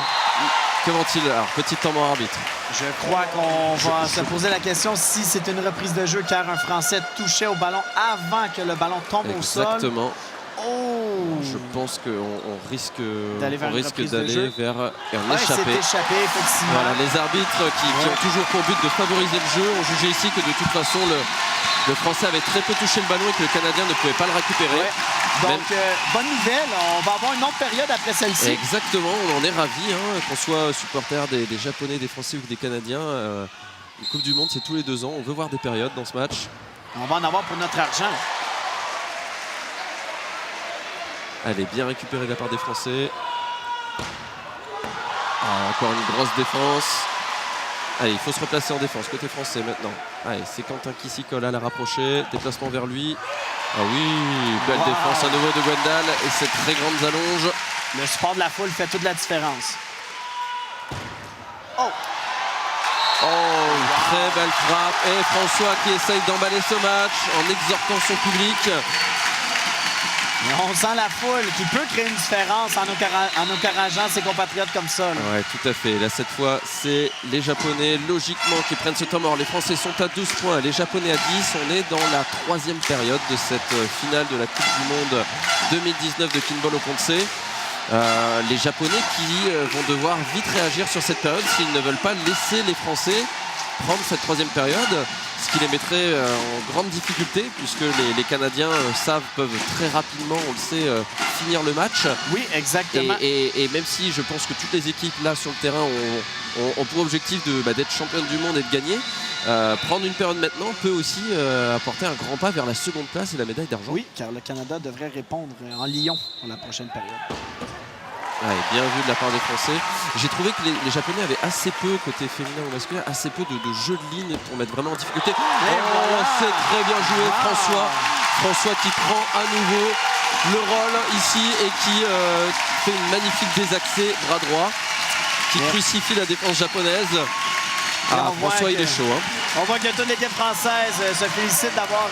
Que vont-ils? Alors, petit temps mort arbitre. Je crois qu'on va se poser la question si c'est une reprise de jeu car un Français touchait au ballon avant que le ballon tombe au sol. Exactement. Oh! Je pense qu'on risque D'aller vers une reprise de jeu. vers un Ouais, c'est échappé. échappé, effectivement. Voilà, les arbitres qui ont toujours pour but de favoriser le jeu ont jugé ici que de toute façon le Français avait très peu touché le ballon et que le Canadien ne pouvait pas le récupérer. Ouais. Donc, bonne nouvelle, on va avoir une autre période après celle-ci. Exactement, on en est ravis, qu'on soit supporter des Japonais, des Français ou des Canadiens. Une Coupe du Monde, c'est tous les 2 ans. On veut voir des périodes dans ce match. On va en avoir pour notre argent. Elle est bien récupérée de la part des Français. Encore une grosse défense. Allez, il faut se replacer en défense, côté français maintenant. Allez, c'est Quentin qui s'y colle à la rapprocher. Déplacement vers lui. Ah oui, belle défense à nouveau de Gwendal et cette très grande allonge. Le support de la foule fait toute la différence. Oh! Très belle frappe. Et François qui essaye d'emballer ce match en exhortant son public. Et on sent la foule qui peut créer une différence en encourageant ses compatriotes comme ça. Là. Ouais, tout à fait. Là, cette fois, c'est les Japonais, logiquement, qui prennent ce temps mort. Les Français sont à 12 points, les Japonais à 10. On est dans la 3e période de cette finale de la Coupe du Monde 2019 de Kinball au Conseil. Les Japonais qui vont devoir vite réagir sur cette période s'ils ne veulent pas laisser les Français prendre cette 3e période, ce qui les mettrait en grande difficulté puisque les Canadiens peuvent très rapidement, on le sait, finir le match. Oui, exactement. Et même si je pense que toutes les équipes là sur le terrain ont pour objectif d'être championnes du monde et de gagner, prendre une période maintenant peut aussi apporter un grand pas vers la 2e place et la médaille d'argent. Oui, car le Canada devrait répondre en Lyon pour la prochaine période. Ouais, bien vu de la part des Français. J'ai trouvé que les Japonais avaient assez peu, côté féminin ou masculin, assez peu de jeu de ligne pour mettre vraiment en difficulté. voilà. C'est très bien joué, François. François qui prend à nouveau le rôle ici et qui fait une magnifique désaxée bras droit, qui crucifie la défense japonaise. on voit François, il que- est chaud. On voit que toute l'équipe française se félicite d'avoir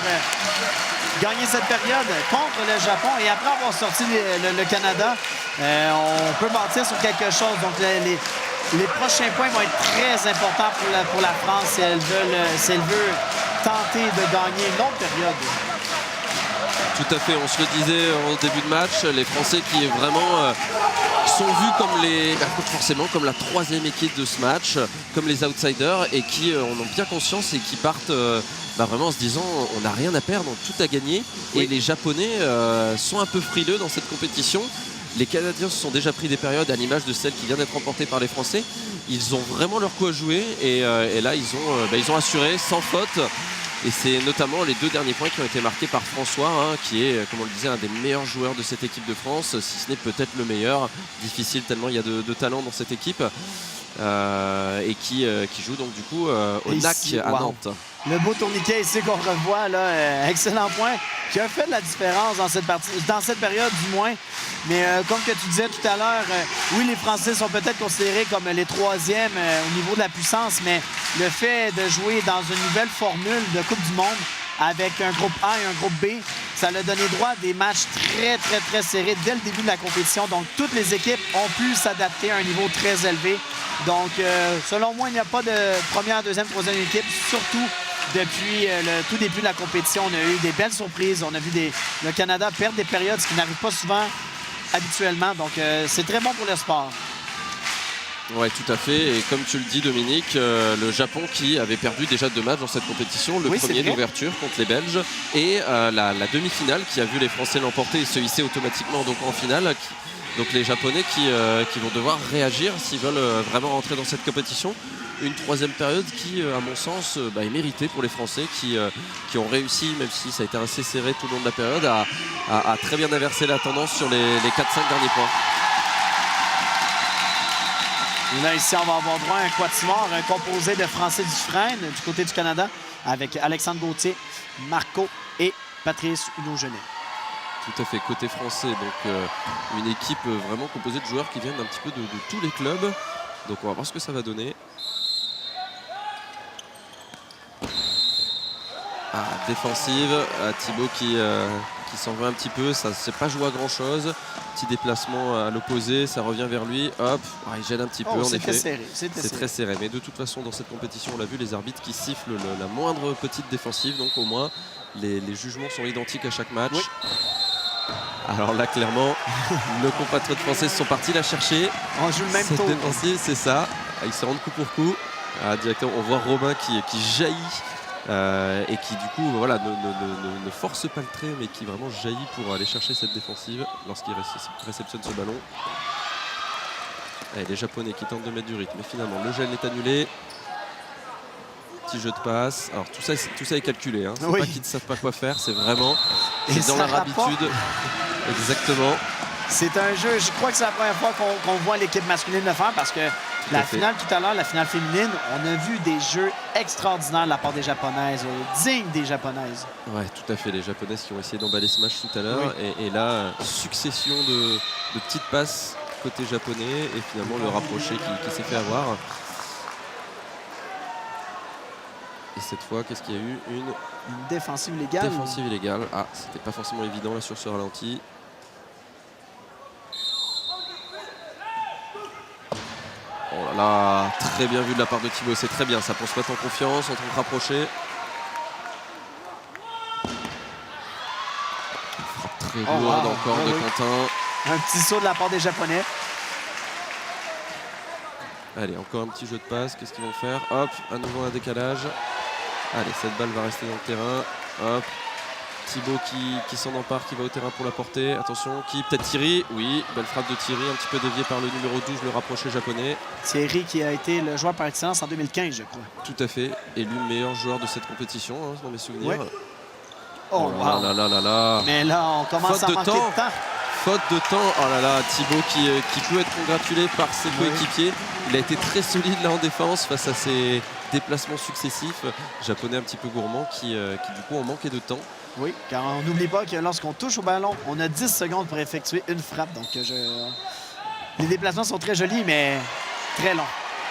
gagné cette période contre le Japon. Et après avoir sorti le Canada, on peut bâtir sur quelque chose. Donc, les prochains points vont être très importants pour la France si elle veut tenter de gagner une autre période. Tout à fait, on se le disait en début de match, les Français qui vraiment sont vus comme forcément comme la 3e équipe de ce match, comme les outsiders et qui en ont bien conscience et qui partent vraiment en se disant on n'a rien à perdre, tout à gagner. Oui. Et les Japonais sont un peu frileux dans cette compétition. Les Canadiens se sont déjà pris des périodes à l'image de celle qui vient d'être remportée par les Français. Ils ont vraiment leur coup à jouer et là ils ont assuré sans faute. Et c'est notamment les 2 derniers points qui ont été marqués par François, qui est, comme on le disait, un des meilleurs joueurs de cette équipe de France, si ce n'est peut-être le meilleur. Difficile tellement il y a de talent dans cette équipe. Et qui joue donc du coup au Et NAC ici, à wow. Nantes. Le beau tourniquet ici qu'on revoit, là, excellent point, qui a fait de la différence dans cette période du moins. Mais comme que tu disais tout à l'heure, oui, les Français sont peut-être considérés comme les 3e au niveau de la puissance, mais le fait de jouer dans une nouvelle formule de Coupe du Monde avec un groupe A et un groupe B, ça a donné droit à des matchs très, très, très serrés dès le début de la compétition. Donc, toutes les équipes ont pu s'adapter à un niveau très élevé. Donc, selon moi, il n'y a pas de première, deuxième, troisième équipe, surtout depuis le tout début de la compétition. On a eu des belles surprises. On a vu le Canada perdre des périodes, ce qui n'arrive pas souvent habituellement. Donc, c'est très bon pour le sport. Ouais, tout à fait. Et comme tu le dis, Dominique, le Japon qui avait perdu déjà 2 matchs dans cette compétition, le Oui, c'est premier vrai. d'ouverture contre les Belges et la demi-finale qui a vu les Français l'emporter et se hisser automatiquement donc en finale. Donc les Japonais qui vont devoir réagir s'ils veulent vraiment rentrer dans cette compétition. Une troisième période qui, à mon sens, est méritée pour les Français qui ont réussi, même si ça a été assez serré tout le long de la période, à très bien inverser la tendance sur les 4-5 derniers points. Là, ici, on va avoir droit à un quatuor composé de Français Dufresne du côté du Canada avec Alexandre Gauthier, Marco et Patrice Hulot-Genet. Tout à fait, côté français, donc une équipe vraiment composée de joueurs qui viennent un petit peu de tous les clubs. Donc on va voir ce que ça va donner. Défensive, Thibaut qui s'en va un petit peu, ça ne s'est pas joué à grand chose. Petit déplacement à l'opposé, ça revient vers lui, hop, il gêne un petit peu en effet. C'est très serré, mais de toute façon dans cette compétition on l'a vu, les arbitres qui sifflent la moindre petite défensive, donc au moins les jugements sont identiques à chaque match. Oui. Alors là clairement, nos compatriotes français sont partis la chercher. On joue le même Cette tour. défensive, c'est ça, ils se rendent coup pour coup. Directement, on voit Robin qui jaillit. Et qui du coup voilà, ne force pas le trait mais qui vraiment jaillit pour aller chercher cette défensive lorsqu'il réceptionne ce ballon. Allez, les Japonais qui tentent de mettre du rythme mais finalement le gel est annulé. Petit jeu de passe, alors tout ça est calculé, hein. C'est Oui. pas qu'ils ne savent pas quoi faire, c'est vraiment Et dans ça leur habitude. Exactement. C'est un jeu, je crois que c'est la première fois qu'on voit l'équipe masculine le faire parce que la finale tout à l'heure, la finale féminine, on a vu des jeux extraordinaires de la part des Japonaises, dignes des Japonaises. Ouais, tout à fait, les Japonaises qui ont essayé d'emballer ce match tout à l'heure. Oui. Et là, succession de petites passes côté japonais et finalement le rapproché qui s'est fait avoir. Et cette fois, qu'est-ce qu'il y a eu? Une défensive légale. défensive illégale. Ah, c'était pas forcément évident là sur ce ralenti. Oh là là, très bien vu de la part de Thibaut, c'est très bien, ça pour se mettre en confiance, en train de rapprocher. Frappe très lourde encore de Quentin. Un petit saut de la part des Japonais. Allez, encore un petit jeu de passe, qu'est-ce qu'ils vont faire? Hop, à nouveau un décalage. Allez, cette balle va rester dans le terrain. Hop, Thibaut qui s'en empare, qui va au terrain pour la porter. Attention, qui? Peut-être Thierry? Oui, belle frappe de Thierry, un petit peu dévié par le numéro 12, le rapproché japonais. Thierry qui a été le joueur par excellence en 2015, je crois. Tout à fait, élu meilleur joueur de cette compétition, hein, dans mes souvenirs. Ouais. Oh, là là là là là. Mais là, on commence Faute à de manquer temps. de temps. Faute de temps, oh là là, Thibaut qui peut être congratulé par ses coéquipiers. Il a été très solide là en défense face à ses déplacements successifs. Japonais un petit peu gourmand qui du coup ont manqué de temps. Oui, car on n'oublie pas que lorsqu'on touche au ballon, on a 10 secondes pour effectuer une frappe. Donc, les déplacements sont très jolis, mais très longs.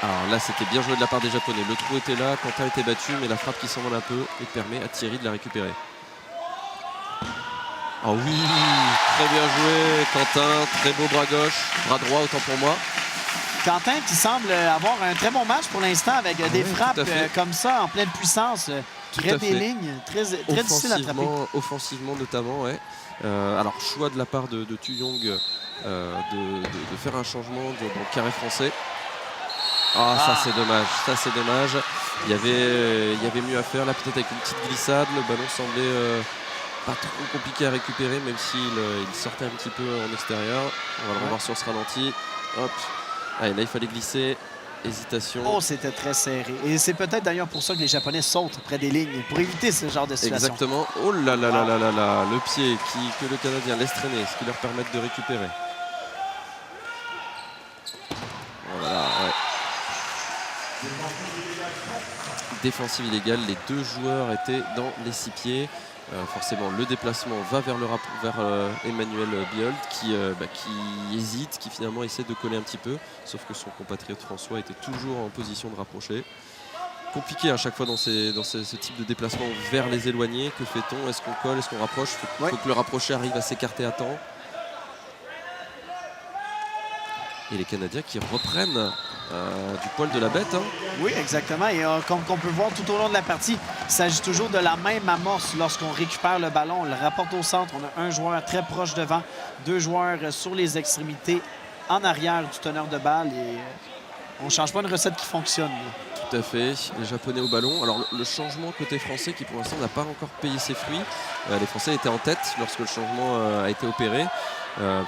Alors là, c'était bien joué de la part des Japonais. Le trou était là, Quentin était battu, mais la frappe qui s'envole un peu et permet à Thierry de la récupérer. Oh oui, très bien joué, Quentin. Très beau bras gauche, bras droit autant pour moi. Quentin qui semble avoir un très bon match pour l'instant avec des frappes tout à fait. comme ça, en pleine puissance, crée des lignes très difficiles à attraper. Offensivement notamment, ouais. Alors, choix de la part de Tuyong de faire un changement dans le carré français. Ça c'est dommage, Il y avait mieux à faire là, peut-être avec une petite glissade. Le ballon semblait pas trop compliqué à récupérer, même s'il sortait un petit peu en extérieur. On va le revoir sur ce ralenti. Hop. Allez, là il fallait glisser. Hésitation. Oh, c'était très serré. Et c'est peut-être d'ailleurs pour ça que les Japonais sautent près des lignes, pour éviter ce genre de situation. Exactement. Oh là là là là là là. Le pied que le Canadien laisse traîner, ce qui leur permet de récupérer. Voilà, ouais. Défensive illégale, les deux joueurs étaient dans les 6 pieds. Forcément, le déplacement va vers Emmanuel Biold qui hésite, qui finalement essaie de coller un petit peu. Sauf que son compatriote François était toujours en position de rapprocher. Compliqué à chaque fois dans ce type de déplacement vers les éloignés. Que fait-on? Est-ce qu'on colle? Est-ce qu'on rapproche? Il faut que le rapproché arrive à s'écarter à temps. Et les Canadiens qui reprennent du poil de la bête. Hein. Oui, exactement. Et comme on peut voir tout au long de la partie, il s'agit toujours de la même amorce lorsqu'on récupère le ballon. On le rapporte au centre. On a un joueur très proche devant, 2 joueurs sur les extrémités en arrière du teneur de balle. Et On ne change pas une recette qui fonctionne. Là. Tout à fait. Les Japonais au ballon. Alors le changement côté français qui pour l'instant n'a pas encore payé ses fruits. Les Français étaient en tête lorsque le changement a été opéré.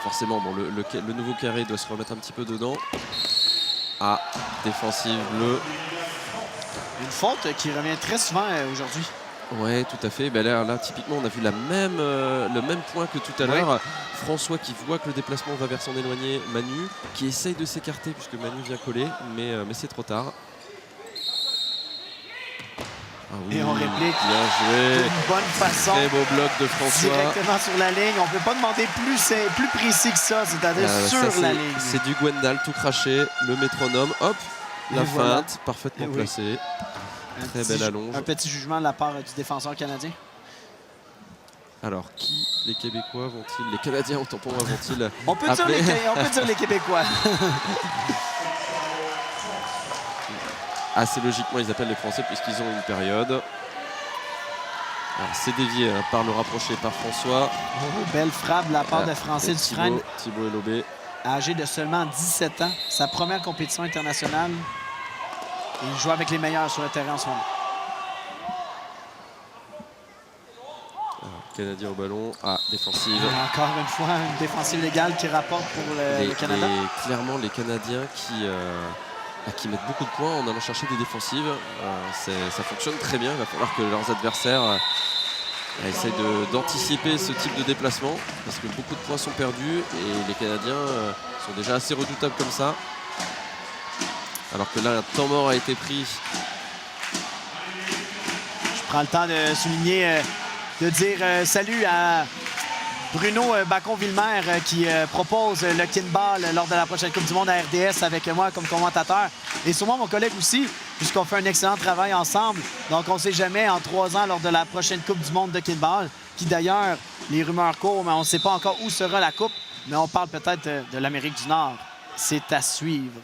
Forcément, bon, le nouveau carré doit se remettre un petit peu dedans. Ah, défensive bleue. Une faute qui revient très souvent aujourd'hui. Ouais, tout à fait. Ben là, typiquement, on a vu le même point que tout à l'heure. Ouais. François qui voit que le déplacement va vers son éloigné. Manu qui essaye de s'écarter puisque Manu vient coller, mais c'est trop tard. Ah oui, Et on réplique. Bien joué. D'une bonne façon. Très beau bloc de François. Directement sur la ligne. On ne peut pas demander plus précis que ça, c'est-à-dire sur la ligne. C'est du Gwendal tout craché. Le métronome. Hop, la Et feinte, voilà. parfaitement Et oui. placée. Très belle allonge. Un petit jugement de la part du défenseur canadien. Alors, qui les Québécois vont-ils, les Canadiens autant pour moi, vont-ils On peut appeler dire les Québécois. Assez logiquement, ils appellent les Français puisqu'ils ont une période. C'est dévié par le rapproché par François. Oh, belle frappe de la part de Francis Dufresne, Thibaut Elobé. âgé de seulement 17 ans. Sa première compétition internationale. Et il joue avec les meilleurs sur le terrain en ce moment. Canadien au ballon. Ah, défensive. Et encore une fois, une défensive légale qui rapporte pour le Canada. Clairement, les Canadiens qui mettent beaucoup de points en allant chercher des défensives. Ça fonctionne très bien. Il va falloir que leurs adversaires essayent d'anticiper ce type de déplacement parce que beaucoup de points sont perdus et les Canadiens sont déjà assez redoutables comme ça. Alors que là, un temps mort a été pris. Je prends le temps de souligner, de dire salut à Bruno Bacon-Villemer qui propose le kinball lors de la prochaine Coupe du Monde à RDS avec moi comme commentateur. Et sûrement mon collègue aussi, puisqu'on fait un excellent travail ensemble. Donc on ne sait jamais en 3 ans lors de la prochaine Coupe du Monde de kinball, qui d'ailleurs, les rumeurs courent, mais on ne sait pas encore où sera la Coupe. Mais on parle peut-être de l'Amérique du Nord. C'est à suivre.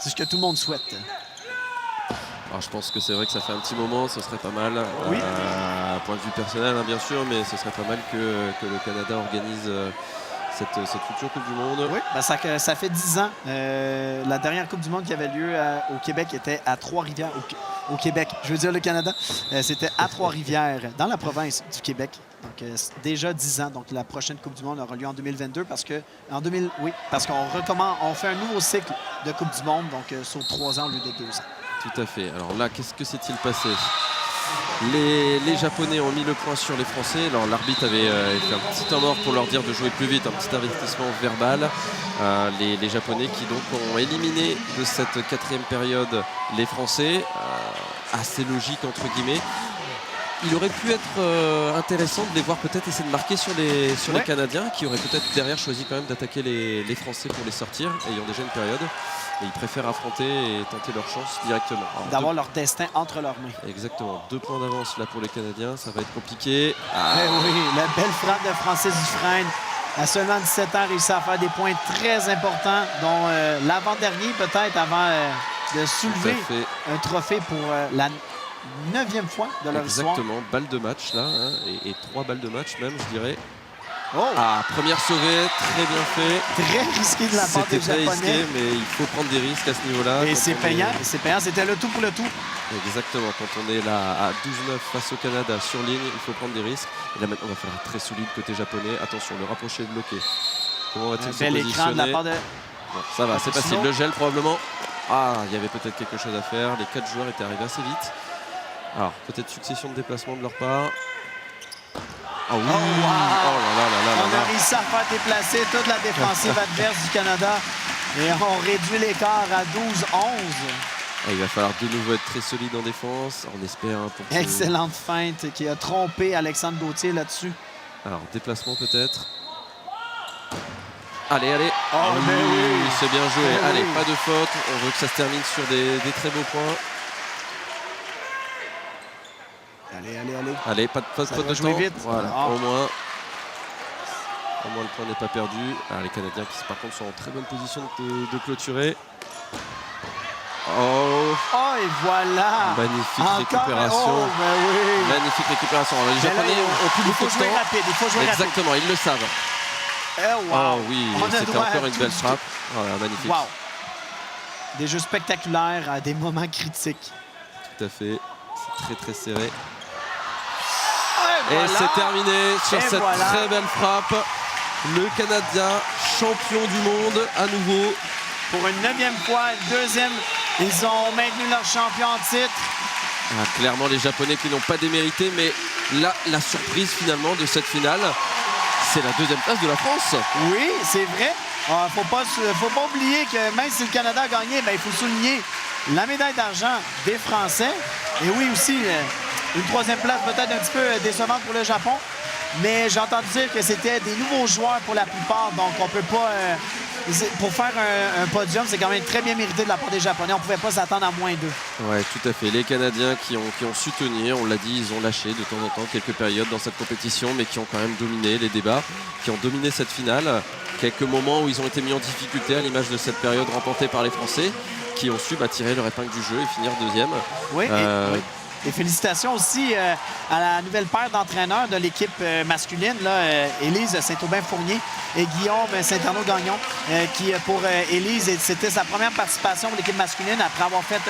C'est ce que tout le monde souhaite. Alors, je pense que c'est vrai que ça fait un petit moment, ce serait pas mal. Oui. Point de vue personnel, hein, bien sûr, mais ce serait pas mal que le Canada organise cette future Coupe du Monde. Oui, ben ça fait 10 ans. La dernière Coupe du Monde qui avait lieu au Québec était à Trois-Rivières. Au Québec, je veux dire le Canada. C'était à Trois-Rivières, dans la province du Québec. Donc, déjà 10 ans. Donc, la prochaine Coupe du Monde aura lieu en 2022 parce qu'on recommence, on fait un nouveau cycle de Coupe du Monde, donc sur 3 ans au lieu de 2 ans. Tout à fait. Alors là, qu'est-ce que s'est-il passé? Les Japonais ont mis le point sur les Français. Alors l'arbitre avait fait un petit temps mort pour leur dire de jouer plus vite, un petit avertissement verbal. Les Japonais qui donc ont éliminé de cette 4e période les Français. Assez logique entre guillemets. Il aurait pu être intéressant de les voir peut-être essayer de marquer sur les Canadiens qui auraient peut-être derrière choisi quand même d'attaquer les Français pour les sortir, ayant déjà une période. Et ils préfèrent affronter et tenter leur chance directement. D'avoir leur destin entre leurs mains. Exactement. 2 points d'avance là pour les Canadiens. Ça va être compliqué. Eh oui, la belle frappe de Francis Dufresne. À seulement 17 ans, réussi à faire des points très importants, dont l'avant-dernier peut-être avant de soulever un trophée pour la 9e fois de leur histoire. Exactement. Balle de match là. Hein, et 3 balles de match même, je dirais. Oh. Ah, première sauvée, très bien fait. Très risqué de la part des C'était très Japonais. risqué, mais il faut prendre des risques à ce niveau-là. Et c'est payant, c'était le tout pour le tout. Exactement, quand on est là à 12-9 face au Canada sur ligne, il faut prendre des risques. Et là maintenant, il va falloir être très solide côté japonais. Attention, le rapproché est bloqué. Comment va-t-il se bel écran de la part de... Bon, ça va, c'est facile. Le gel probablement. Ah, il y avait peut-être quelque chose à faire. Les 4 joueurs étaient arrivés assez vite. Alors, peut-être succession de déplacements de leur part. Ah oui! Oh, wow. Oh On a réussi à faire déplacer toute la défensive adverse du Canada et on réduit l'écart à 12-11. Il va falloir de nouveau être très solide en défense. On espère pour que... Excellente feinte qui a trompé Alexandre Gauthier là-dessus. Alors, déplacement peut-être. Allez. Oh, oui. C'est bien joué. Mais allez, oui. pas de faute. On veut que ça se termine sur des très beaux points. Allez. Allez, pas de faute de jouer temps. vite. Voilà, Ah. au moins le point n'est pas perdu. Alors, les Canadiens qui par contre sont en très bonne position de clôturer. Oh, Et voilà! magnifique Encore récupération. oui. Magnifique récupération. Alors, les Mais là, Japonais ont plus il beaucoup faut de jouer temps. rapide, il faut jouer rapide. Exactement, ils le savent. Wow. Oh oui, On a c'était droit à encore une tout belle du frappe. Voilà, magnifique. Wow. des jeux spectaculaires à des moments critiques. Tout à fait. C'est très très serré. Et Et voilà. c'est terminé sur Et cette voilà. très belle frappe. Le Canadien, champion du monde à nouveau. Pour une 9e fois, une deuxième, ils ont maintenu leur champion en titre. Ah, clairement, les Japonais qui n'ont pas démérité, mais là, la surprise finalement de cette finale, c'est la 2e place de la France. Oui, c'est vrai. Faut pas oublier que même si le Canada a gagné, ben, il faut souligner la médaille d'argent des Français. Et oui, aussi, une 3e place peut-être un petit peu décevante pour le Japon. Mais j'ai entendu dire que c'était des nouveaux joueurs pour la plupart. Donc, on peut pas... pour faire un podium, c'est quand même très bien mérité de la part des Japonais. On pouvait pas s'attendre à -2. Ouais, tout à fait. Les Canadiens qui ont su tenir, on l'a dit, ils ont lâché de temps en temps quelques périodes dans cette compétition, mais qui ont quand même dominé les débats, qui ont dominé cette finale. Quelques moments où ils ont été mis en difficulté à l'image de cette période remportée par les Français, qui ont su tirer leur épingle du jeu et finir 2e. Oui, oui. Et félicitations aussi à la nouvelle paire d'entraîneurs de l'équipe masculine, Élise Saint-Aubin-Fournier et Guillaume Saint-Arnaud-Gagnon, qui pour Élise, c'était sa première participation pour l'équipe masculine après avoir fait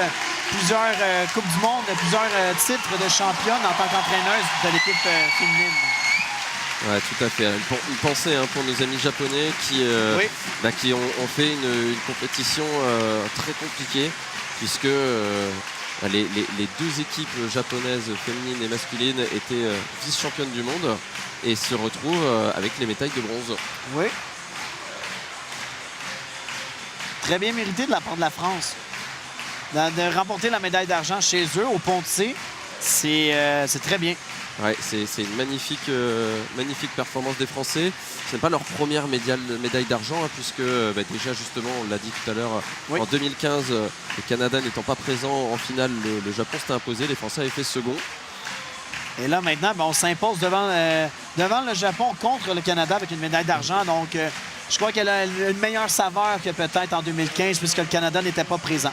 plusieurs Coupes du Monde, plusieurs titres de championne en tant qu'entraîneuse de l'équipe féminine. Ouais, tout à fait. Une pensée pour nos amis japonais qui ont fait une compétition très compliquée, puisque les 2 équipes japonaises féminines et masculines étaient vice-championnes du monde et se retrouvent avec les médailles de bronze. Oui. Très bien mérité de la part de la France. De remporter la médaille d'argent chez eux, au Pont de C, c'est très bien. Ouais, c'est une magnifique performance des Français. Ce n'est pas leur première médaille d'argent, puisque déjà justement, on l'a dit tout à l'heure, en 2015, le Canada n'étant pas présent en finale, le Japon s'était imposé, les Français avaient fait second. Et là maintenant, on s'impose devant le Japon contre le Canada avec une médaille d'argent. Donc je crois qu'elle a une meilleure saveur que peut-être en 2015, puisque le Canada n'était pas présent.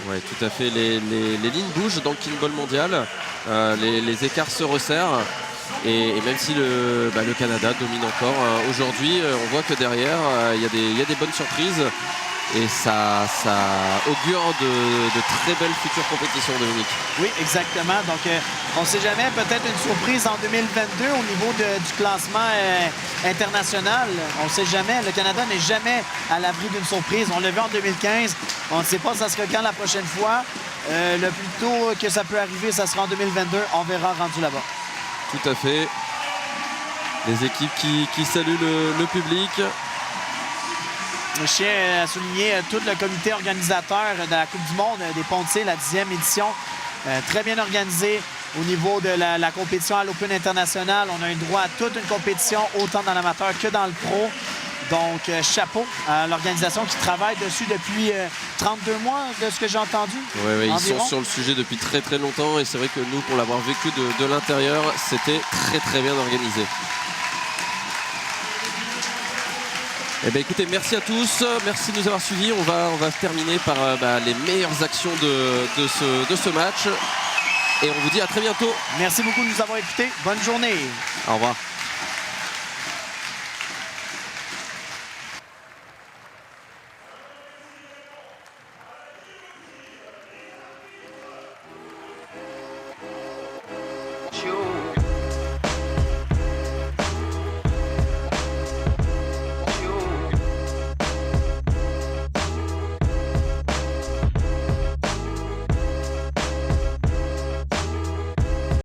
Oui, tout à fait. Les lignes bougent dans le kickball mondial. Les écarts se resserrent. Et même si le Canada domine encore, aujourd'hui, on voit que derrière, il y a des bonnes surprises. Et ça augure de très belles futures compétitions, Dominique. Oui, exactement. Donc, on ne sait jamais, peut-être une surprise en 2022 au niveau du classement international. On ne sait jamais. Le Canada n'est jamais à l'abri d'une surprise. On l'a vu en 2015. On ne sait pas ça sera quand la prochaine fois. Le plus tôt que ça peut arriver, ça sera en 2022. On verra rendu là-bas. Tout à fait. Les équipes qui saluent le public. Je tiens à souligner tout le comité organisateur de la Coupe du monde des Ponts de C, la 10e édition. Très bien organisé au niveau de la compétition à l'Open international. On a un droit à toute une compétition, autant dans l'amateur que dans le pro. Donc, chapeau à l'organisation qui travaille dessus depuis 32 mois, de ce que j'ai entendu. Oui, ils sont sur le sujet depuis très très longtemps. Et c'est vrai que nous, pour l'avoir vécu de l'intérieur, c'était très très bien organisé. Eh bien, écoutez, merci à tous, merci de nous avoir suivis. On va terminer par les meilleures actions de ce match. Et on vous dit à très bientôt. Merci beaucoup de nous avoir écoutés. Bonne journée. Au revoir.